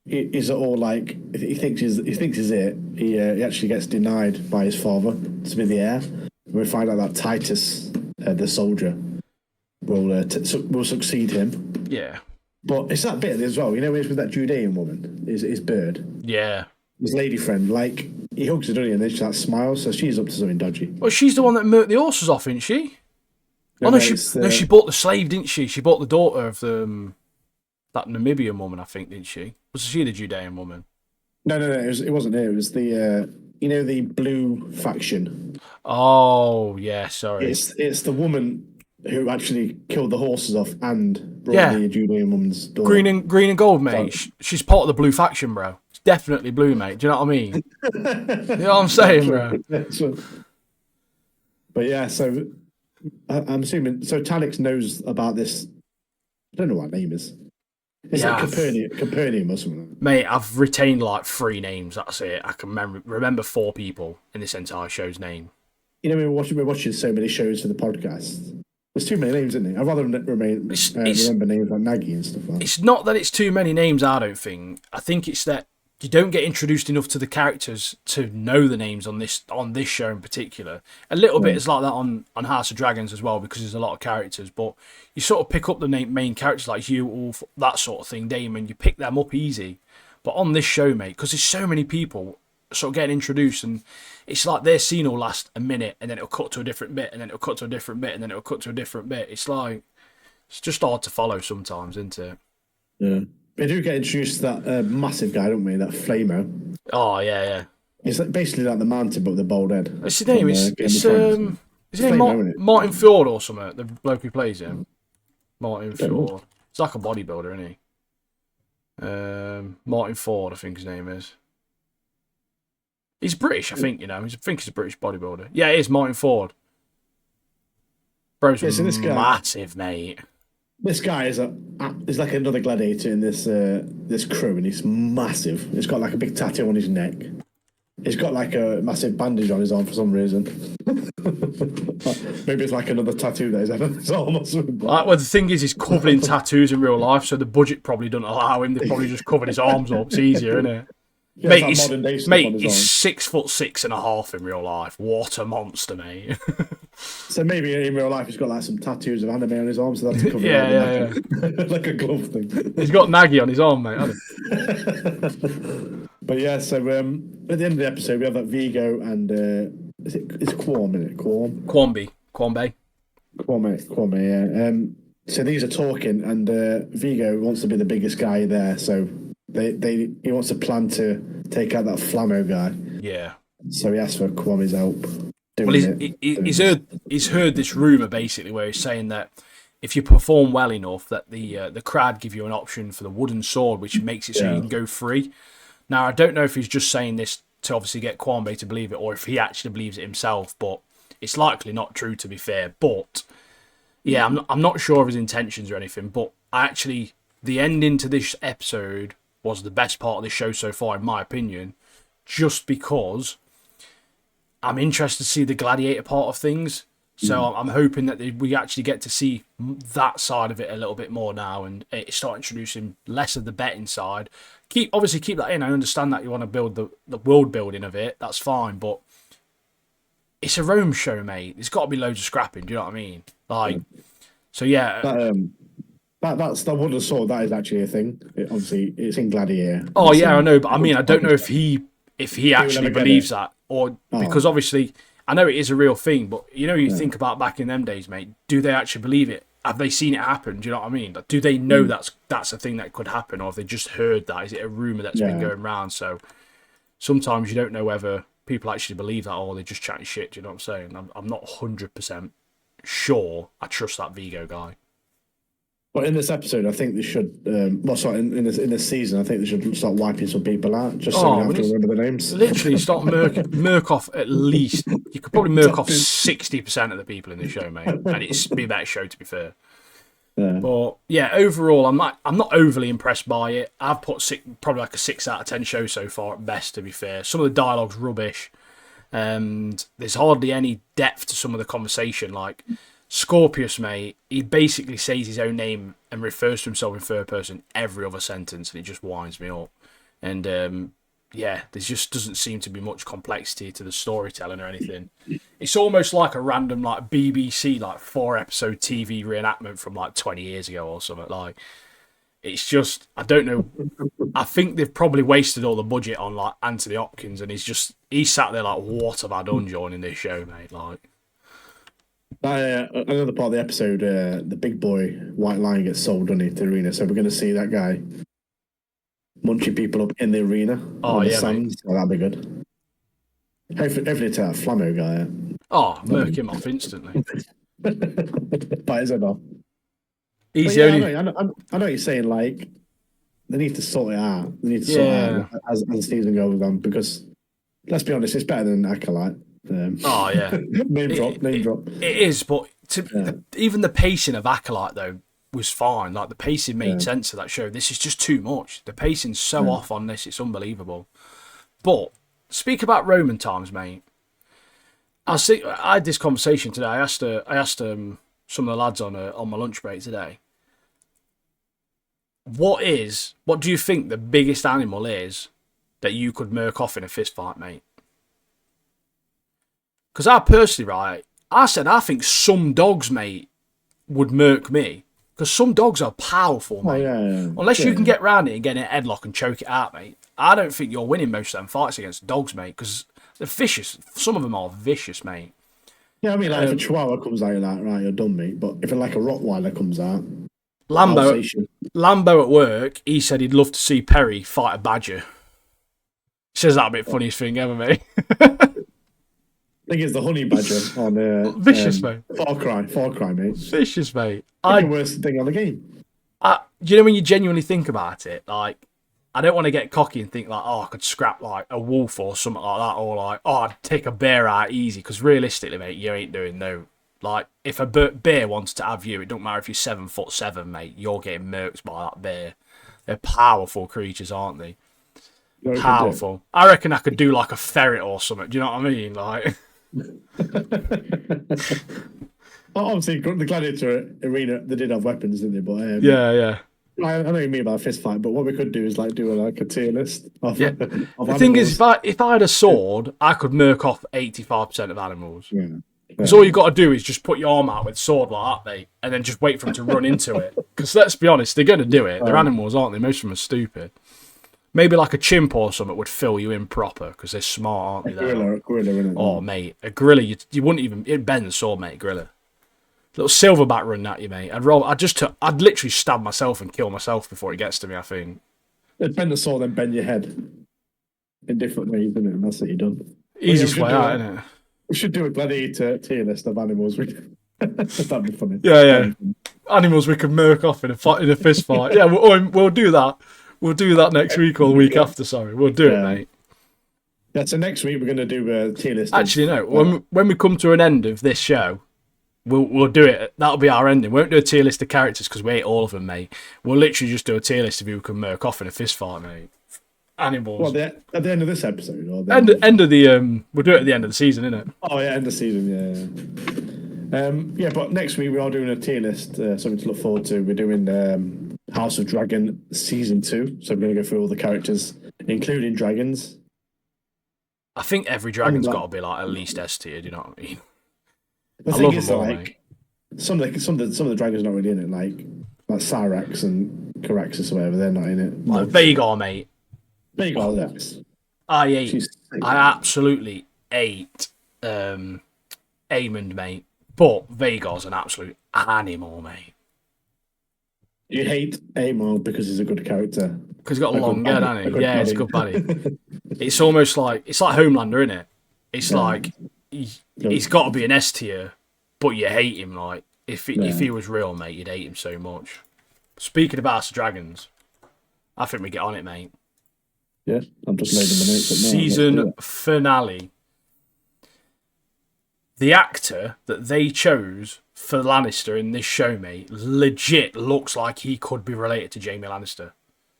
Is it all like he thinks he's it? He actually gets denied by his father to be the heir. And we find out that Titus, the soldier, will succeed him. Yeah, but it's that bit as well. It's with that Judean woman, his bird. Yeah, his lady friend. Like he hugs her, doesn't he? And then she like smiles. So she's up to something dodgy. Well, she's the one that murked the horses off, isn't she? No, oh no, no, she bought the slave, didn't she? She bought the daughter of that Namibian woman, I think, didn't she? Was she the Judean woman? No. It wasn't her. It was the the blue faction. Oh yeah, sorry. It's the woman who actually killed the horses off and brought the Judean woman's daughter. Green and gold, mate. She's part of the blue faction, bro. It's definitely blue, mate. Do you know what I mean? You know what I'm saying, bro? But yeah, so I'm assuming Tanix knows about this. I don't know what her name is. It's like Capernaum or something. Mate, I've retained like 3 names. That's it. I can remember 4 people in this entire show's name. You know, we're watching so many shows for the podcast. There's too many names, isn't there? I'd rather remember names like Nagy and stuff like that. It's not that it's too many names, I don't think. I think it's that you don't get introduced enough to the characters to know the names on this show in particular. A little bit is like that on House of Dragons as well, because there's a lot of characters, but you sort of pick up the main characters like Hugh, Ulf, that sort of thing, Damon, you pick them up easy. But on this show, mate, because there's so many people sort of getting introduced, and it's like their scene will last a minute, and then it'll cut to a different bit, and then it'll cut to a different bit, and then it'll cut to a different bit. It's like, it's just hard to follow sometimes, isn't it? Yeah. We do get introduced to that massive guy, don't we? That Flamo. Oh, yeah. It's like basically like the Mountain, but with the bald head. What's his name? Is his name Martin Fjord or something? The bloke who plays him. Martin Fjord. He's like a bodybuilder, isn't he? Martin Ford, I think his name is. He's British, I think, I think he's a British bodybuilder. Yeah, it is Martin Ford. Bro's this guy, massive, mate. This guy is like another gladiator in this crew, and he's massive. He's got like a big tattoo on his neck. He's got like a massive bandage on his arm for some reason. Maybe it's like another tattoo that he's had on his arm or something. Well, the thing is, he's covered in tattoos in real life, so the budget probably doesn't allow him. They probably just covered his arms up. It's easier, isn't it? Yeah, mate, he's 6'6.5" in real life. What a monster, mate. So maybe in real life he's got like some tattoos of anime on his arm, so that's covered. Yeah. Like a glove thing. He's got Nagy on his arm, mate, hasn't he? But yeah, so at the end of the episode we have that Vigo and it's Quam, isn't it? Kwame, yeah. So these are talking, and Vigo wants to be the biggest guy there, so he wants a plan to take out that Flamo guy. Yeah. So he asks for Kwame's help. He's heard this rumor basically where he's saying that if you perform well enough, that the crowd give you an option for the wooden sword, which makes it so you can go free. Now I don't know if he's just saying this to obviously get Kwame to believe it, or if he actually believes it himself. But it's likely not true, to be fair. But yeah, I'm not sure of his intentions or anything. But the ending to this episode was the best part of this show so far, in my opinion, just because I'm interested to see the gladiator part of things. So I'm hoping that we actually get to see that side of it a little bit more now, and start introducing less of the betting side. Keep that in. I understand that you want to build the world building of it. That's fine, but it's a Rome show, mate. There's got to be loads of scrapping. Do you know what I mean? So yeah. That's the wooden sword. That is actually a thing. Obviously, it's in Gladiator. Oh yeah, I know, but I mean, I don't know if he actually believes that, or because obviously I know it is a real thing. But you think about back in them days, mate. Do they actually believe it? Have they seen it happen? Do you know what I mean? Do they know that's a thing that could happen, or have they just heard that? Is it a rumor that's been going around? So sometimes you don't know whether people actually believe that, or they're just chatting shit. Do you know what I'm saying? I'm not 100% sure. I trust that Vigo guy. Well, in this episode, I think they should. In this season, I think they should start wiping some people out, just so we don't have to remember the names. Literally, start murk off at least. You could probably murk off 60% of the people in the show, mate, and it's be a better show, to be fair. Yeah. But yeah, overall, I'm not overly impressed by it. I've put probably like a 6 out of 10 show so far at best, to be fair. Some of the dialogue's rubbish, and there's hardly any depth to some of the conversation. Like Scorpius, mate, he basically says his own name and refers to himself in third person every other sentence, and it just winds me up. And there just doesn't seem to be much complexity to the storytelling or anything. It's almost like a random like BBC 4-episode TV reenactment from 20 years ago or something. It's just, I don't know. I think they've probably wasted all the budget on Anthony Hopkins, and he's sat there what have I done joining this show, mate? Another part of the episode, the big boy White Lion gets sold on it to the arena, so we're going to see that guy munching people up in the arena. Oh yeah, mate. Oh, that'd be good. Hopefully take that Flamo guy out. Oh, murk him off instantly. Bite his head off. He's the only. I know what you're saying. They need to sort it out. They need to sort it out as the season goes on, because let's be honest, it's better than Acolyte. Oh yeah, name drop. It is, but even the pacing of Acolyte though was fine. Like the pacing made sense of that show. This is just too much. The pacing's so off on this. It's unbelievable. But speak about Roman times, mate. I had this conversation today. I asked some of the lads on my lunch break today. What do you think the biggest animal is that you could murk off in a fist fight, mate? Because I personally, right, I think some dogs, mate, would murk me. Because some dogs are powerful, mate. Unless you can get round it and get in a headlock and choke it out, mate. I don't think you're winning most of them fights against dogs, mate. Because they're vicious. Some of them are vicious, mate. Yeah, I mean, like if a Chihuahua comes out, you're like, right, you're done, mate. But if like a Rottweiler comes out, Lambo at work, he said he'd love to see Perry fight a badger. He says that'd be the funniest thing ever, mate. I think it's the honey badger on vicious, mate. Far Cry, mate. Vicious, mate. The worst thing on the game. Do you know when you genuinely think about it? Like, I don't want to get cocky and think like, oh, I could scrap like a wolf or something like that, or like, oh, I'd take a bear out easy. Because realistically, mate, you ain't doing no. Like, if a bear wants to have you, it don't matter if you're 7'7", mate. You're getting murked by that bear. They're powerful creatures, aren't they? Powerful. I reckon I could do like a ferret or something. Do you know what I mean? Like. Obviously, the gladiator arena, they did have weapons, didn't they? But yeah. I know what you mean about a fist fight, but what we could do is like do a tier list of, of the animals. Thing is, if I had a sword, I could murk off 85% of animals. Yeah. Because all you got to do is just put your arm out with a sword like that, mate, and then just wait for them to run into it. Because let's be honest, they're going to do it. They're animals, aren't they? Most of them are stupid. Maybe like a chimp or something would fill you in proper because they're smart, aren't they? A gorilla, innit? Oh, mate, a gorilla, you wouldn't even. It'd bend the sword, mate. Gorilla, little silverback running at you, mate. I'd literally stab myself and kill myself before it gets to me. I think. It'd bend the sword, then bend your head in different ways, isn't it? And that's what you're done. Easiest way out, isn't it? We should do a gladiator tier list of animals. That'd be funny. Yeah. Animals we can murk off in a fist fight. Yeah, we'll do that. We'll do that next week or the week after. Sorry, we'll do it, mate. Yeah. So next week we're going to do a tier list. Actually, no. When we come to an end of this show, we'll do it. That'll be our ending. We won't do a tier list of characters because we hate all of them, mate. We'll literally just do a tier list of who can murk off in a fist fight, mate. Animals. Well, at the end of this episode, or end of the we'll do it at the end of the season, innit? Oh yeah, end of season. Yeah. But next week we are doing a tier list. Something to look forward to. We're doing House of Dragon season 2. So we're going to go through all the characters, including dragons. I think every dragon's got to be like at least S tier. Do you know what I mean? The thing is, like some of the dragons are not really in it. Like Cyrax and Caraxes or whatever, they're not in it. Like Vhagar, mate. Vhagar, yes. I absolutely ate Aemond, mate. But Vhagar's an absolute animal, mate. You hate Aemond because he's a good character. Because he's got a long head, hasn't he? Yeah, it's a good buddy. It's almost like Homelander, isn't it? It's like he's got to be an S tier, but you hate him. Like if he was real, mate, you'd hate him so much. Speaking of House of Dragons, I think we get on it, mate. Yeah, I'm just loading the notes. Season finale. The actor that they chose for Lannister in this show, mate, legit looks like he could be related to Jaime Lannister.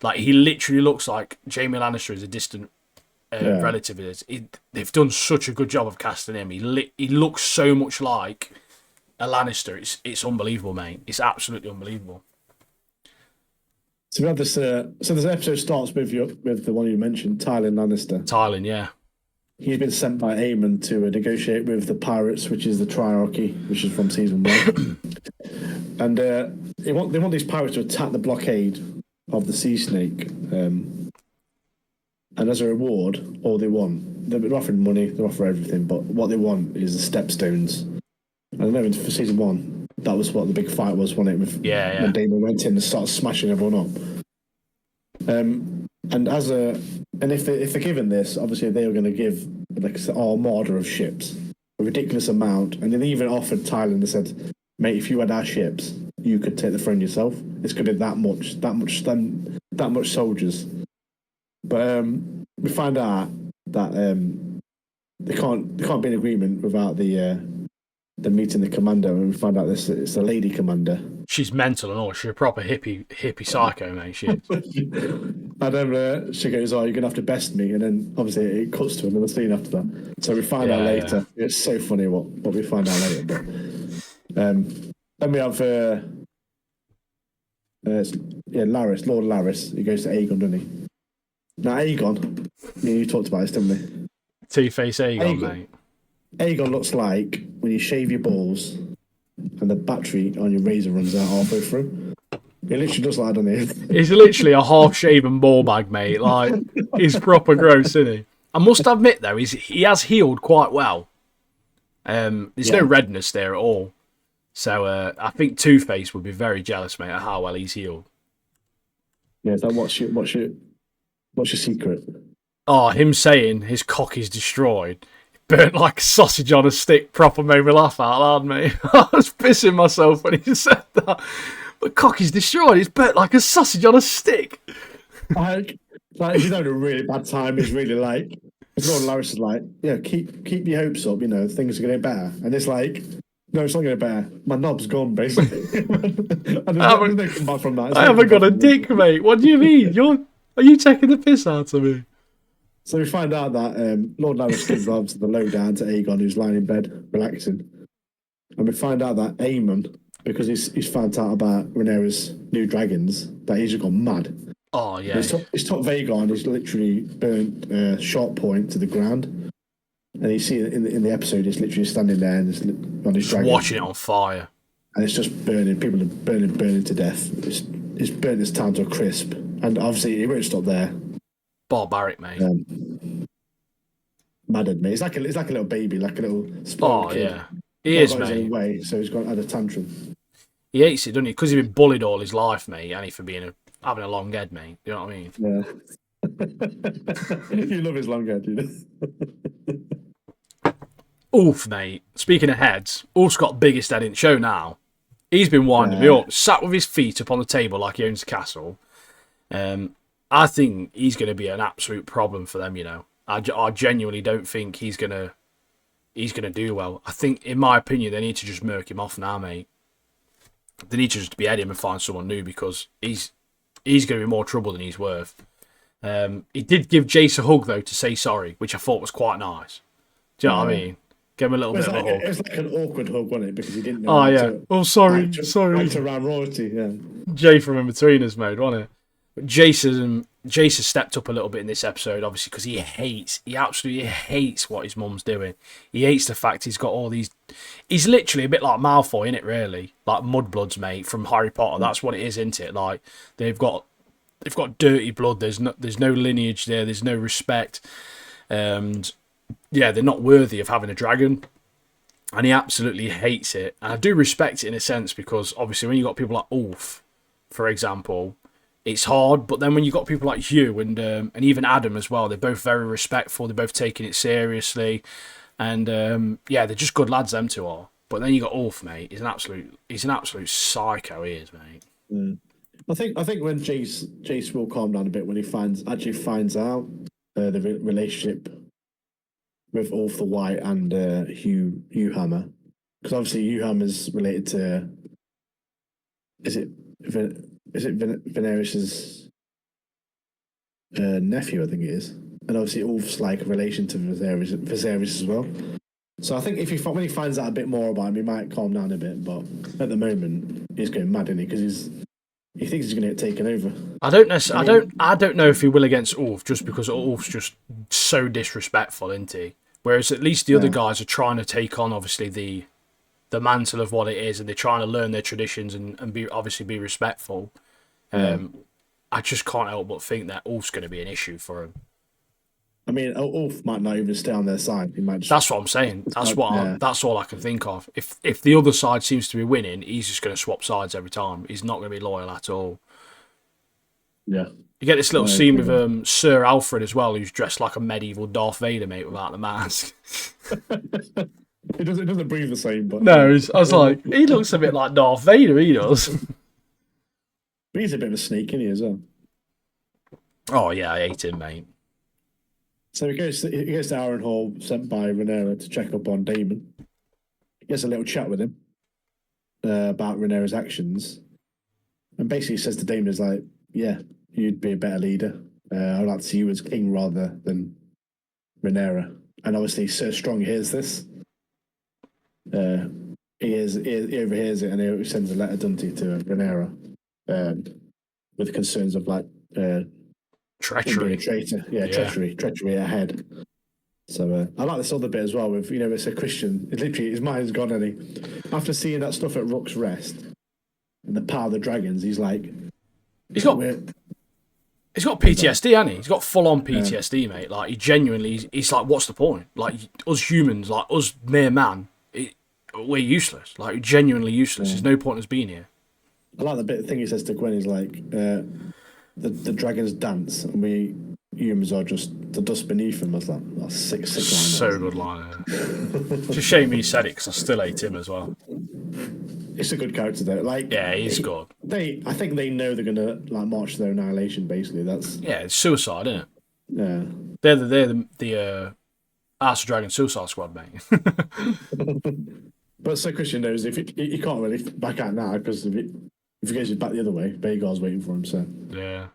Like, he literally looks like Jaime Lannister is a distant relative of his. They've done such a good job of casting him. He looks so much like a Lannister. It's unbelievable, mate. It's absolutely unbelievable. So we have this. So this episode starts with the one you mentioned, Tywin Lannister. Tywin, yeah. He's been sent by Aemon to negotiate with the pirates, which is the Triarchy, which is from season 1. And they want these pirates to attack the blockade of the Sea Snake. And as a reward, all they want, they're offering money, they offer everything, but what they want is the stepstones. I don't know, for season 1, that was what the big fight was, wasn't it? When Daemon went in and started smashing everyone up. And if they're given this, obviously they were going to give like an armada of ships, a ridiculous amount, and they even offered Thailand. They said, "Mate, if you had our ships, you could take the throne yourself. It's going to be that much soldiers." But we find out that they can't be in agreement without the meeting the commander, and we find out it's a lady commander. she's mental and all. She's a proper hippie psycho, mate. She is. And then she goes, "Oh, you're gonna have to best me," and then obviously it cuts to another scene after that. So we find out later. Yeah. It's so funny what we find out later. But then we have Laris, Lord Laris. He goes to Aegon, doesn't he? Now Aegon, you talked about this, didn't we? Two-Face Aegon, mate. Aegon looks like when you shave your balls and the battery on your razor runs out halfway through. He literally does like that, doesn't he? He's literally a half-shaven ball bag, mate. Like, he's proper gross, isn't he? I must admit, though, he has healed quite well. There's no redness there at all. So I think Two-Face would be very jealous, mate, of how well he's healed. Yeah, so what's your secret? Oh, him saying his cock is destroyed. Burnt like a sausage on a stick, proper made me laugh out loud, mate. I was pissing myself when he said that. But cock is destroyed, it's burnt like a sausage on a stick. Like he's having a really bad time. He's really like, Lord Laris is like, yeah, keep your hopes up, things are going to get better. And it's like, no, it's not going to get better. My knob's gone, basically. And I haven't got a dick, mate. What do you mean? Are you taking the piss out of me? So we find out that Lord Laris gives Robs the lowdown to Aegon, who's lying in bed relaxing, and we find out that Aemon, because he's found out about Rhaenyra's new dragons, that he's just gone mad. Oh yeah, he's took Vaegon. He's literally burnt Sharp Point to the ground, and you see in the episode, he's literally standing there and on his dragon, watching it on fire, and it's just burning. People are burning to death. It's burnt this town to a crisp, and obviously it won't stop there. Barbaric, mate. Mad at me. It's like a little baby, like a little spoiled kid. Yeah, he is, mate. His own way, so he's got had a tantrum. He hates it, doesn't he? Because he's been bullied all his life, mate, and he for having a long head, mate. You know what I mean? Yeah. You love his long head, Oof, mate. Speaking of heads, Ulf's got biggest head in the show now. He's been winding me up, sat with his feet up on the table like he owns a castle. I think he's going to be an absolute problem for them. I genuinely don't think he's gonna do well. I think, in my opinion, they need to just murk him off now, mate. They need to just behead him and find someone new, because he's going to be more trouble than he's worth. He did give Jace a hug though to say sorry, which I thought was quite nice. Do you know what I mean? Give him a little bit of a hug. It was like an awkward hug, wasn't it? Because he didn't know. Oh yeah. Sorry. Act around royalty. Yeah. Jay from In Betweeners mode, wasn't it? But Jace has stepped up a little bit in this episode, obviously, because he absolutely hates what his mum's doing. He hates the fact he's got all these. He's literally a bit like Malfoy, innit? Really, like Mudbloods, mate, from Harry Potter. That's what it is, isn't it? Like they've got dirty blood. There's no lineage there. There's no respect, and yeah, they're not worthy of having a dragon. And he absolutely hates it. And I do respect it in a sense, because obviously when you got people like Ulf, for example, it's hard. But then when you got people like Hugh and even Adam as well, they're both very respectful. They're both taking it seriously, and they're just good lads. Them two are. But then you got Ulf, mate. He's an absolute psycho. He is, mate. Mm. I think when Jace will calm down a bit when he finds out the relationship with Ulf the White and Hugh Hammer, because obviously Hugh Hammer's related to is it Daenerys's nephew, I think it is, and obviously Ulf's like a relation to Viserys as well. So I think when he finds out a bit more about him, he might calm down a bit. But at the moment, he's going mad, isn't he? Because he thinks he's going to get taken over. I don't know if he will against Ulf, just because Ulf's just so disrespectful, isn't he? Whereas at least the other guys are trying to take on, obviously, the mantle of what it is, and they're trying to learn their traditions and be respectful. I just can't help but think that Ulf's going to be an issue for him. I mean, Ulf might not even stay on their side. He might just... That's what I'm saying. That's all I can think of. If the other side seems to be winning, he's just going to swap sides every time. He's not going to be loyal at all. Yeah. You get this little scene with Sir Alfred as well, who's dressed like a medieval Darth Vader, mate, without the mask. It doesn't breathe the same, but no, I was like, he looks a bit like Darth Vader. He does. But he's a bit of a sneak, isn't he, as well? Oh yeah, I hate him, mate. So he goes to Harrenhal, sent by Rhaenyra to check up on Daemon. He gets a little chat with him about Rhaenyra's actions, And basically says to Daemon is like, yeah, you'd be a better leader. I'd like to see you as king rather than Rhaenyra. And obviously, Sir Strong hears this. Uh, he overhears it, and he sends a letter, doesn't he, to Rhaenyra, with concerns of like him being a Treachery. traitor. Yeah, Yeah. treachery ahead. So I like this other bit as well. With it's a Christian. It literally his mind's gone, and after seeing that stuff at Rook's Rest and the power of the dragons, he's like, He's got we're, He's got PTSD, hasn't he? He's got full on PTSD, mate. Like, he genuinely, he's like, what's the point? Like, us humans, like, us mere man, we're useless. Like, genuinely useless. There's no point in us being here. I like the bit thing he says to Gwen is like, the dragons dance, and we humans are just the dust beneath them. I was like, that's sick line. So good line. It's a shame he said it, because I still hate him as well. It's a good character though. Like, yeah, he's good. I think they know they're gonna like march to their annihilation. Basically, that's it's suicide, isn't it? Yeah. They're the House of Dragon Suicide Squad, mate. But so Christian knows if he can't really back out now because if he goes back the other way, Bagar's waiting for him. So yeah,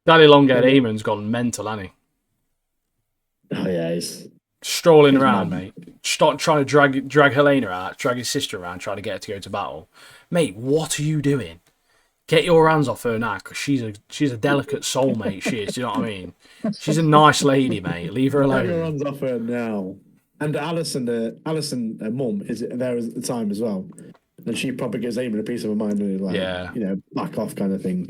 Daddy Longhaired Eamon's gone mental, hasn't he? Oh yeah, he's strolling around, mate. Start trying to drag Helena out, drag his sister around, trying to get her to go to battle. Mate, what are you doing? Get your hands off her now, because she's a delicate soul, mate. She is. Do you know what I mean? She's a nice lady, mate. Leave her alone. Get your hands off her now. And Alison, mum, is there at the time as well, and she probably gives Eamon a piece of her mind, and like, back off kind of thing,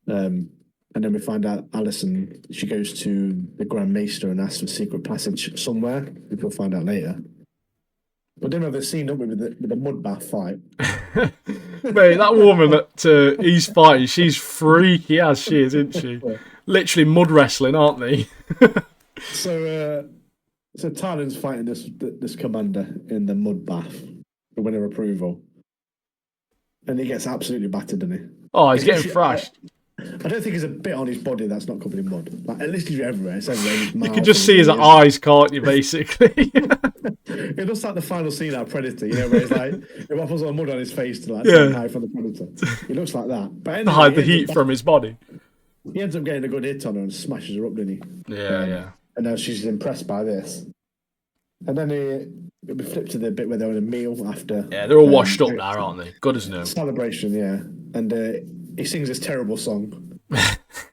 And then we find out Alison, she goes to the Grand Maester and asks for secret passage somewhere, which we'll find out later. But then we have the scene, don't we, with the mud bath fight. Mate, that woman that he's fighting, she's freaky as she is, isn't she? Literally mud wrestling, aren't they? So Tywin's fighting this commander in the mud bath to win her approval. And he gets absolutely battered, doesn't he? Oh, he's getting thrashed. I don't think there's a bit on his body that's not covered in mud. Like, at least he's everywhere. It's everywhere. His mouth, you can just see his eyes, can't you, basically? It looks like the final scene of Predator, where he's like, it waffles all mud on his face to hide from the Predator. It looks like that. But anyway, to hide the heat from his body. He ends up getting a good hit on her and smashes her up, doesn't he? Yeah. And now she's impressed by this. And then we flip to the bit where they're on a meal after. Yeah, they're all washed up now, aren't they? Good as new. Celebration, yeah. And he sings this terrible song.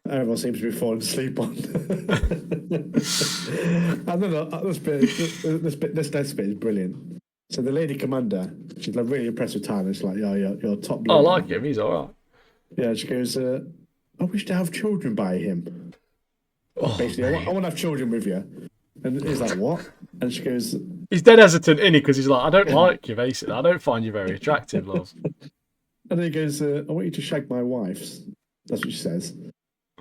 Everyone seems to be falling asleep on. And then this next bit is brilliant. So the lady commander, she's like really impressed with Tyler. She's like, "Yeah, you're top." I like him. He's all right. Yeah, she goes, "I wish to have children by him." Basically, I want to have children with you. And he's like, "What?" And she goes, he's dead hesitant, isn't he? Because he's like, "I don't like you, basically. I don't find you very attractive, love." And then he goes, "I want you to shag my wives." That's what she says.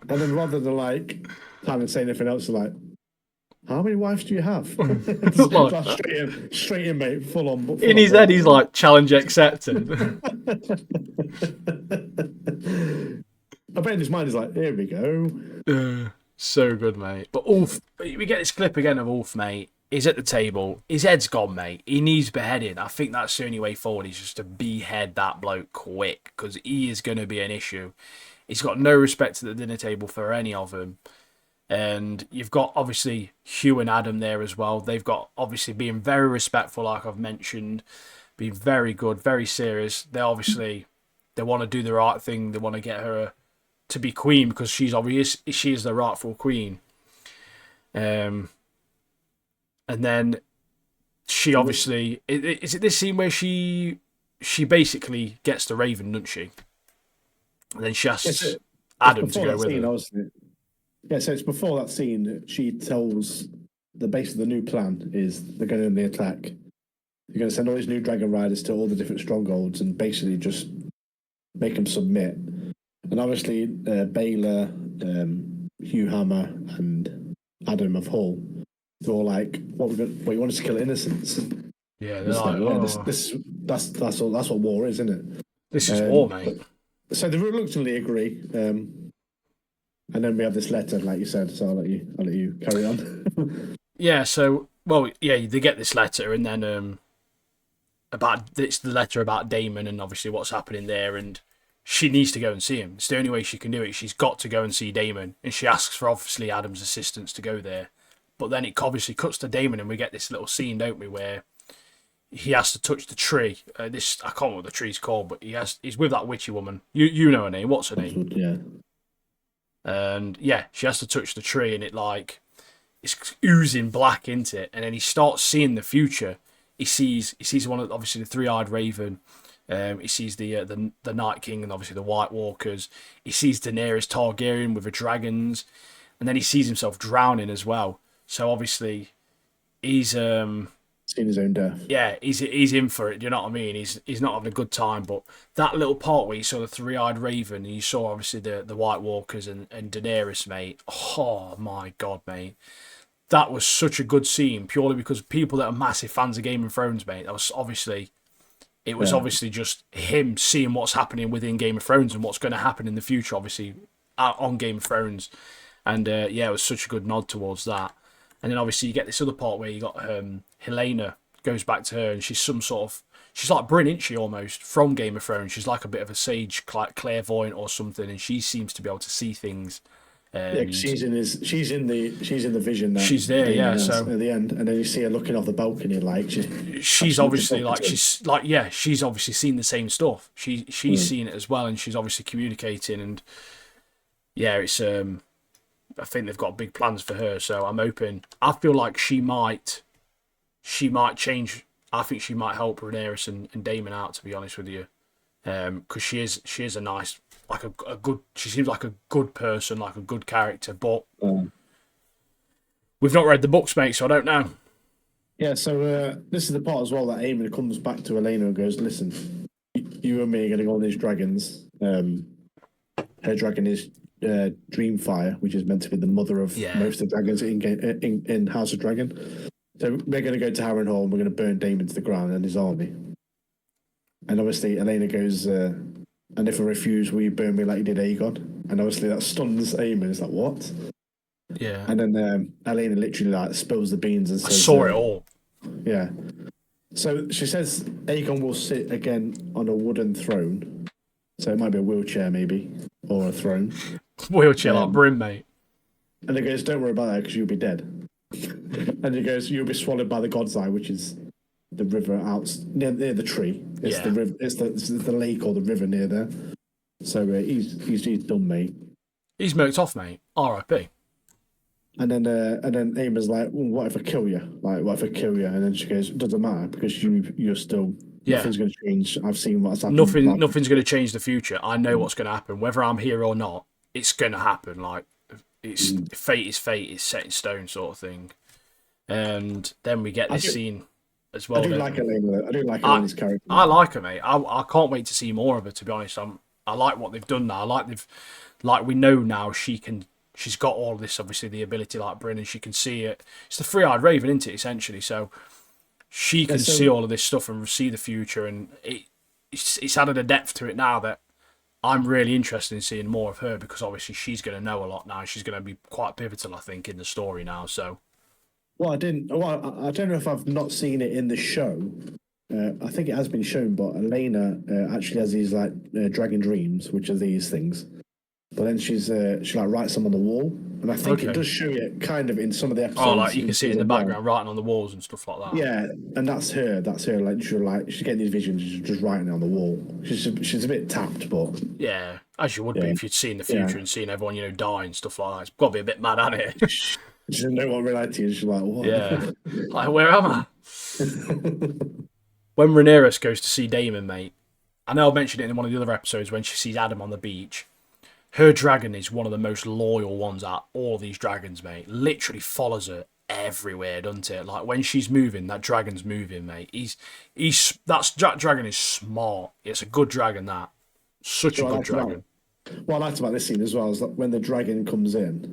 And then rather than like Tyler say anything else, like, "How many wives do you have?" straight in, mate, full on. In his head, he's like, "Challenge accepted." I bet in his mind he's like, "Here we go." So good, mate. But Ulf, we get this clip again of Ulf, mate. He's at the table. His head's gone, mate. He needs beheading. I think that's the only way forward. Is just to behead that bloke quick, because he is going to be an issue. He's got no respect to the dinner table for any of them. And you've got, obviously, Hugh and Adam there as well. They've got, obviously, being very respectful, like I've mentioned. Being very good, very serious. They want to do the right thing. They want to get her to be queen, because she is the rightful queen. And then she obviously... Is it this scene where she basically gets the raven, doesn't she? And then she asks Adam to go with her. Yeah, so it's before that scene that she tells the base of the new plan is they're going to in the attack. They're going to send all these new dragon riders to all the different strongholds and basically just make them submit. And obviously Baylor, Hugh Hammer, and Adam of Hull, they're all like, "What you want us to kill innocents?" Yeah, they're like, that's what war is, isn't it? This is war, mate. So they reluctantly agree, and then we have this letter, like you said. So I'll let you carry on. Yeah. So they get this letter, and then it's the letter about Damon and obviously what's happening there, and she needs to go and see him. It's the only way she can do it. She's got to go and see Damon, and she asks for obviously Adam's assistance to go there. But then it obviously cuts to Damon, and we get this little scene, don't we, where he has to touch the tree. I can't remember what the tree's called, but he's with that witchy woman. You know her name. What's her name? Yeah. And yeah, she has to touch the tree, and it's oozing black into it, and then he starts seeing the future. He sees one of obviously the three-eyed raven. He sees the Night King and obviously the White Walkers. He sees Daenerys Targaryen with the dragons, and then he sees himself drowning as well. So obviously, he's seen his own death. Yeah, he's in for it. Do you know what I mean? He's not having a good time. But that little part where you saw the three-eyed raven, and you saw obviously the White Walkers and Daenerys, mate. Oh my god, mate. That was such a good scene, purely because people that are massive fans of Game of Thrones, mate. It was obviously just him seeing what's happening within Game of Thrones and what's going to happen in the future, obviously, on Game of Thrones. And it was such a good nod towards that. And then obviously you get this other part where you got Helena goes back to her, and she's like Brynn, isn't she, almost, from Game of Thrones. She's like a bit of a sage, clairvoyant or something, and she seems to be able to see things. She's in the vision. That she's there, yeah. So at the end, and then you see her looking off the balcony, like she's obviously she's obviously seen the same stuff. She's seen it as well, and she's obviously communicating. And yeah, it's I think they've got big plans for her. So I'm hoping. I feel like she might change. I think she might help Rhaenyra and Daemon out. To be honest with you, because she is a nice. Like a good, she seems like a good person, like a good character, but we've not read the books, mate, so I don't know. Yeah, so this is the part as well that Aemon comes back to Elena and goes, "Listen, you and me are going to go on these dragons. Her dragon is Dreamfire, which is meant to be the mother of most of the dragons in House of Dragon. So we're going to go to Harrenhal and we're going to burn Daemon to the ground and his army." And obviously, Elena goes. And if I refuse, will you burn me like you did Aegon? And obviously that stuns Aemon. It's like, what? Yeah. And then Elena literally like spills the beans and says, I saw it all. Yeah. So she says Aegon will sit again on a wooden throne. So it might be a wheelchair maybe, or a throne. Wheelchair like Brynn, mate. And he goes, don't worry about that because you'll be dead. And he goes, you'll be swallowed by the God's Eye, which is the river out near the tree. It's the river. It's the lake or the river near there. So he's done, mate. He's murked off, mate. R.I.P. And then Aemon's like, well, what if I kill you? Like, what if I kill you? And then she goes, it doesn't matter because you're still. Nothing's going to change. I've seen what's happened. Nothing's going to change the future. I know what's going to happen. Whether I'm here or not, it's going to happen. Like, it's fate is fate. It's set in stone, sort of thing. And then we get this scene. As well, I do like Elena. I do like Elena's character. I like her, mate. I can't wait to see more of her. To be honest, I like what they've done now. Like we know now she's got all this. Obviously, the ability like Brynn, and she can see it. It's the three-eyed raven, isn't it? Essentially, so she can see all of this stuff and see the future, and it's added a depth to it now that I'm really interested in seeing more of her because obviously she's going to know a lot now. She's going to be quite pivotal, I think, in the story now. So. I don't know if I've not seen it in the show. I think it has been shown, but Elena actually has these like dragon dreams, which are these things. But then she like writes them on the wall, and I think it does show it kind of in some of the episodes. Oh, like you can see it in the background, writing on the walls and stuff like that. Yeah, and that's her. Like she's getting these visions, she's just writing it on the wall. She's a bit tapped, but yeah, as you would be if you'd seen the future and seen everyone die and stuff like that. It's got to be a bit mad, hasn't it? She didn't know what reality is. She's like, what? Yeah. Like, where am I? When Rhaenyra goes to see Daemon, mate, I know I mentioned it in one of the other episodes when she sees Adam on the beach. Her dragon is one of the most loyal ones out all these dragons, mate. Literally follows her everywhere, doesn't it? Like, when she's moving, that dragon's moving, mate. That dragon is smart. It's a good dragon, that. Such a good dragon. What I liked about this scene as well is that when the dragon comes in, and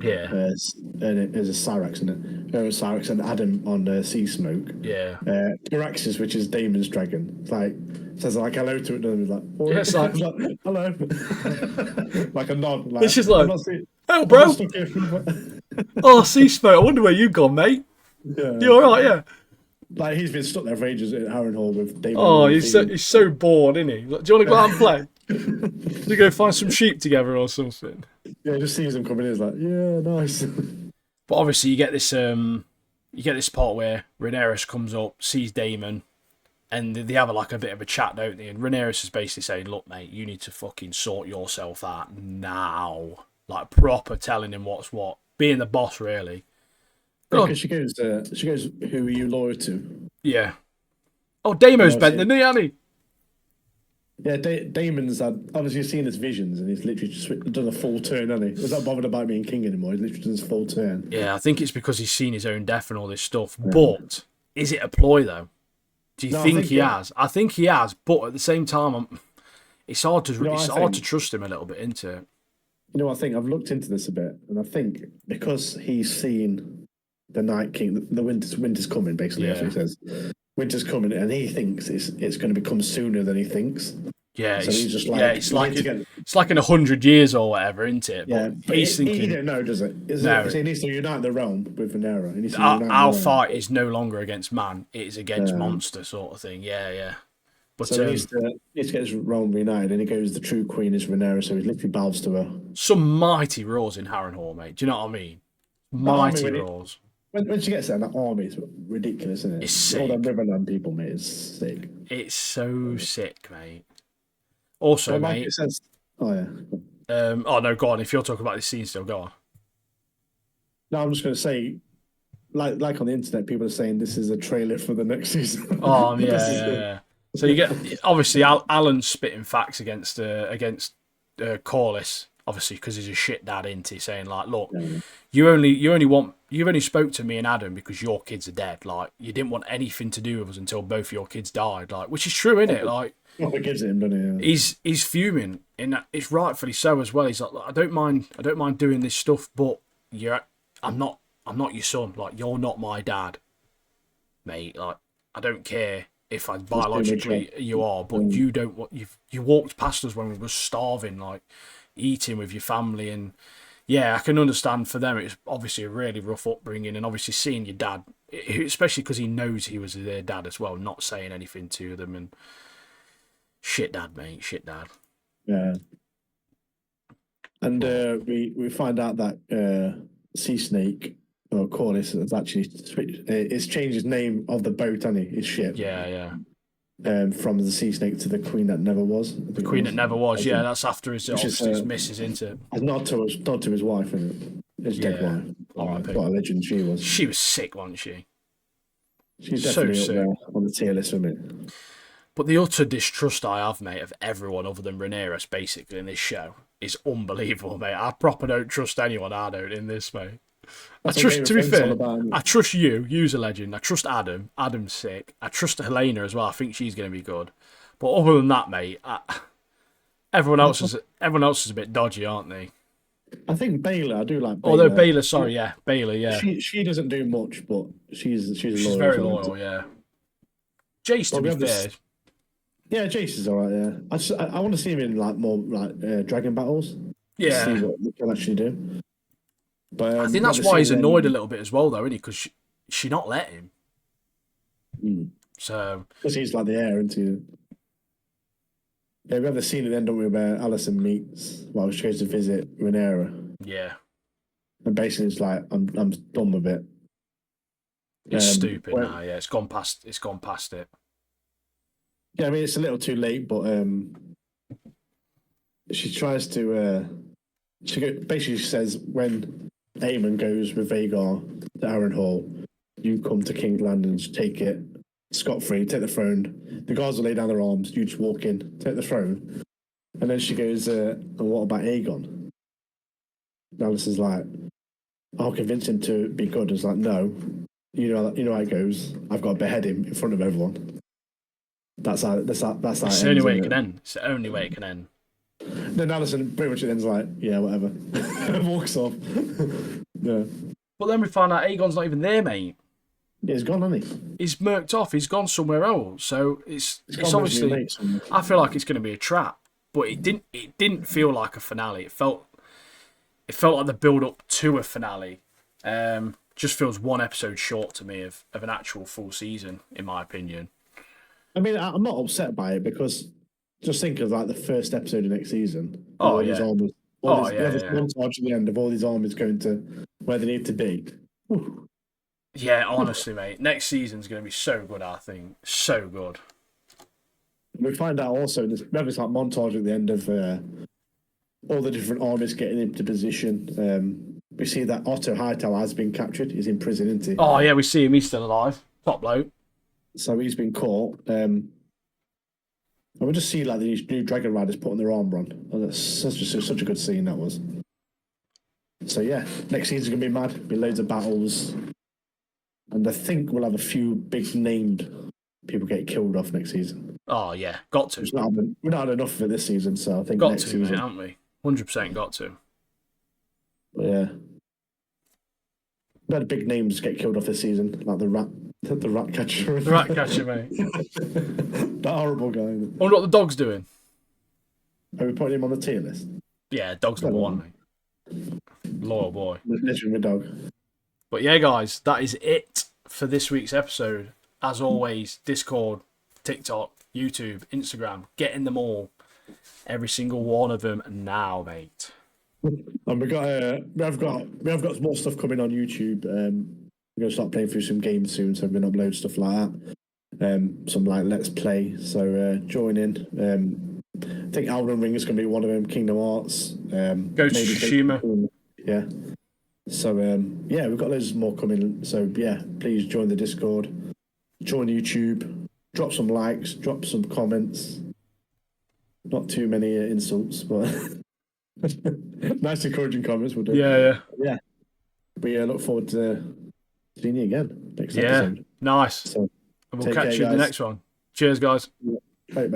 there's a Cyrax and Cyrax and Adam on Sea Smoke. Yeah. Araxis, which is Daemon's dragon, like says like hello to it, and he's like, oh, it's like hello, like a nod. Like, it's just like, oh, bro. Oh, Sea Smoke. I wonder where you've gone, mate. Yeah. You all right? Yeah. Like he's been stuck there for ages at Harrenhal with Damon Oh, and he's so bored, isn't he? Like, do you want to go out and play? Do you go find some sheep together or something? Yeah, he just sees him coming in. He's like, yeah, nice. But obviously, you get this part where Rhaenyra comes up, sees Daemon, and they have like a bit of a chat, don't they? And Rhaenyra is basically saying, "Look, mate, you need to fucking sort yourself out now." Like proper telling him what's what, being the boss, really. Because she goes, who are you loyal to? Yeah. Oh, Daemon's And bent the knee, hasn't he? Yeah, Damon's had obviously seen his visions, and he's literally just done a full turn, hasn't he? He's not bothered about being king anymore. He's literally done his full turn. Yeah, I think it's because he's seen his own death and all this stuff. Yeah. But is it a ploy though? Do you think he has? I think he has, but at the same time, it's hard to to trust him a little bit, isn't it? You know, I think I've looked into this a bit, and I think because he's seen the Night King, the winter's coming. Basically, that's what he says. Winter's coming, and he thinks it's going to become sooner than he thinks. Yeah, so he's just like, it's like in 100 years or whatever, isn't it? Yeah, but he's thinking, he don't know, does it? He needs to unite the realm with Rhaenyra. Our fight is no longer against man; it is against monster, sort of thing. Yeah, yeah. But so he needs to get his realm reunited, and he goes, the true queen is Rhaenyra, so he literally bows to her. Some mighty roars in Harrenhal, mate. Do you know what I mean? Mighty roars. When she gets there, that army is ridiculous, isn't it? It's sick. All them Riverland people, mate, is sick. It's so sick, mate. Also, mate. It says, oh yeah. Oh no, go on. If you're talking about this scene, still go on. No, I'm just going to say, like on the internet, people are saying this is a trailer for the next season. Oh yeah. So you get obviously Alan spitting facts against Corlys, obviously because he's a shit dad, isn't he? Saying like, look, you've only spoke to me and Adam because your kids are dead. Like you didn't want anything to do with us until both your kids died. Like, which is true, isn't it? Like, what gives him, doesn't he? Yeah. He's fuming, and it's rightfully so as well. He's like, I don't mind doing this stuff, but I'm not your son. Like you're not my dad, mate. Like I don't care if I biologically you are, but you don't. You walked past us when we were starving, like eating with your family, and yeah, I can understand for them. It's obviously a really rough upbringing, and obviously seeing your dad, especially because he knows he was their dad as well, not saying anything to them, and shit dad, mate, shit dad. Yeah. And we find out that Sea Snake or Corlys has actually it's changed his name of the boat, hasn't he? His ship. Yeah. From the Sea Snake to the Queen That Never Was. The Queen That Never Was. Yeah, that's after his missus, isn't it? Not to his wife, isn't it? His dead wife. What a legend she was. She was sick, wasn't she? She's definitely so up there on the tier list for me. But the utter distrust I have, mate, of everyone other than Rhaenyra, basically, in this show is unbelievable, mate. I proper don't trust anyone I don't in this, mate. To be fair, I trust you. You's a legend. I trust Adam. Adam's sick. I trust Helena as well. I think she's going to be good. But other than that, mate, everyone else is a bit dodgy, aren't they? I think Baylor. I do like Baylor. Although Baylor, Baylor, yeah. She doesn't do much, but she's loyal. Very loyal, yeah. Jace, to be fair. Yeah, Jace is alright. Yeah, I want to see him in like more like dragon battles. Yeah, see what he can actually do. But I think that's why he's annoyed a little bit as well, though, isn't he? Because she not let him. So because he's like the heir, isn't he? Yeah, we have the scene at the end, don't we, where Alicent meets she goes to visit Rhaenyra. Yeah, and basically it's like I'm done with it. It's stupid now. Yeah, it's gone past it. Yeah, I mean it's a little too late, but she tries to. She says when Aemon goes with Vhagar to Harrenhal, you come to King's Landing and take it scot-free, take the throne. The guards will lay down their arms, you just walk in, take the throne. And then she goes, and what about Aegon? Alice is like, I'll convince him to be good. It's like, no, you know how it goes. I've got to behead him in front of everyone. That's how It's the only way it can end. It's the only way it can end. Then Alicent pretty much ends like, yeah, whatever. Walks off. Yeah. But then we find out Aegon's not even there, mate. Yeah, he's gone, hasn't he? He's murked off. He's gone somewhere else. So it's obviously. I feel like it's going to be a trap, but it didn't feel like a finale. It felt like the build up to a finale. just feels one episode short to me of an actual full season, in my opinion. I mean, I'm not upset by it because just think of like the first episode of next season with Oh all these yeah, armies, all oh this, you yeah, have this yeah, montage at the end of all these armies going to where they need to be. Whew. yeah. Honestly, mate, next season's going to be so good. I think so good. We find out also we have this like montage at the end of all the different armies getting into position. We see that Otto Hightower has been captured. He's in prison, isn't he? Oh yeah, we see him. He's still alive. Top bloke. So he's been caught. And we just see like these new dragon riders putting their armor on. And that's such a good scene that was. So yeah, next season's gonna be mad. Be loads of battles, and I think we'll have a few big named people get killed off next season. Oh yeah, got to. We're not had enough of it this season, so I think Got next to, season. mate, haven't we? 100% got to. But yeah, we had big names get killed off this season, like the rat catcher. The rat catcher, mate. That horrible guy. I wonder what the dog's doing. Are we putting him on the tier list? Yeah, dog's number one, mate. Loyal boy. Literally my dog. But yeah, guys, that is it for this week's episode. As always, Discord, TikTok, YouTube, Instagram, getting them all. Every single one of them now, mate. And we have got more stuff coming on YouTube. We're gonna start playing through some games soon, so we're gonna upload stuff like that. Some like Let's Play. So join in. I think Elden Ring is gonna be one of them. Kingdom Hearts. Go to Tsushima. Yeah. So yeah, we've got loads more coming. So yeah, please join the Discord. Join YouTube. Drop some likes. Drop some comments. Not too many insults, but nice encouraging comments will do. Yeah. We look forward to seeing you again next episode. Nice. So, And we'll catch you in the next one. Cheers, guys. Bye.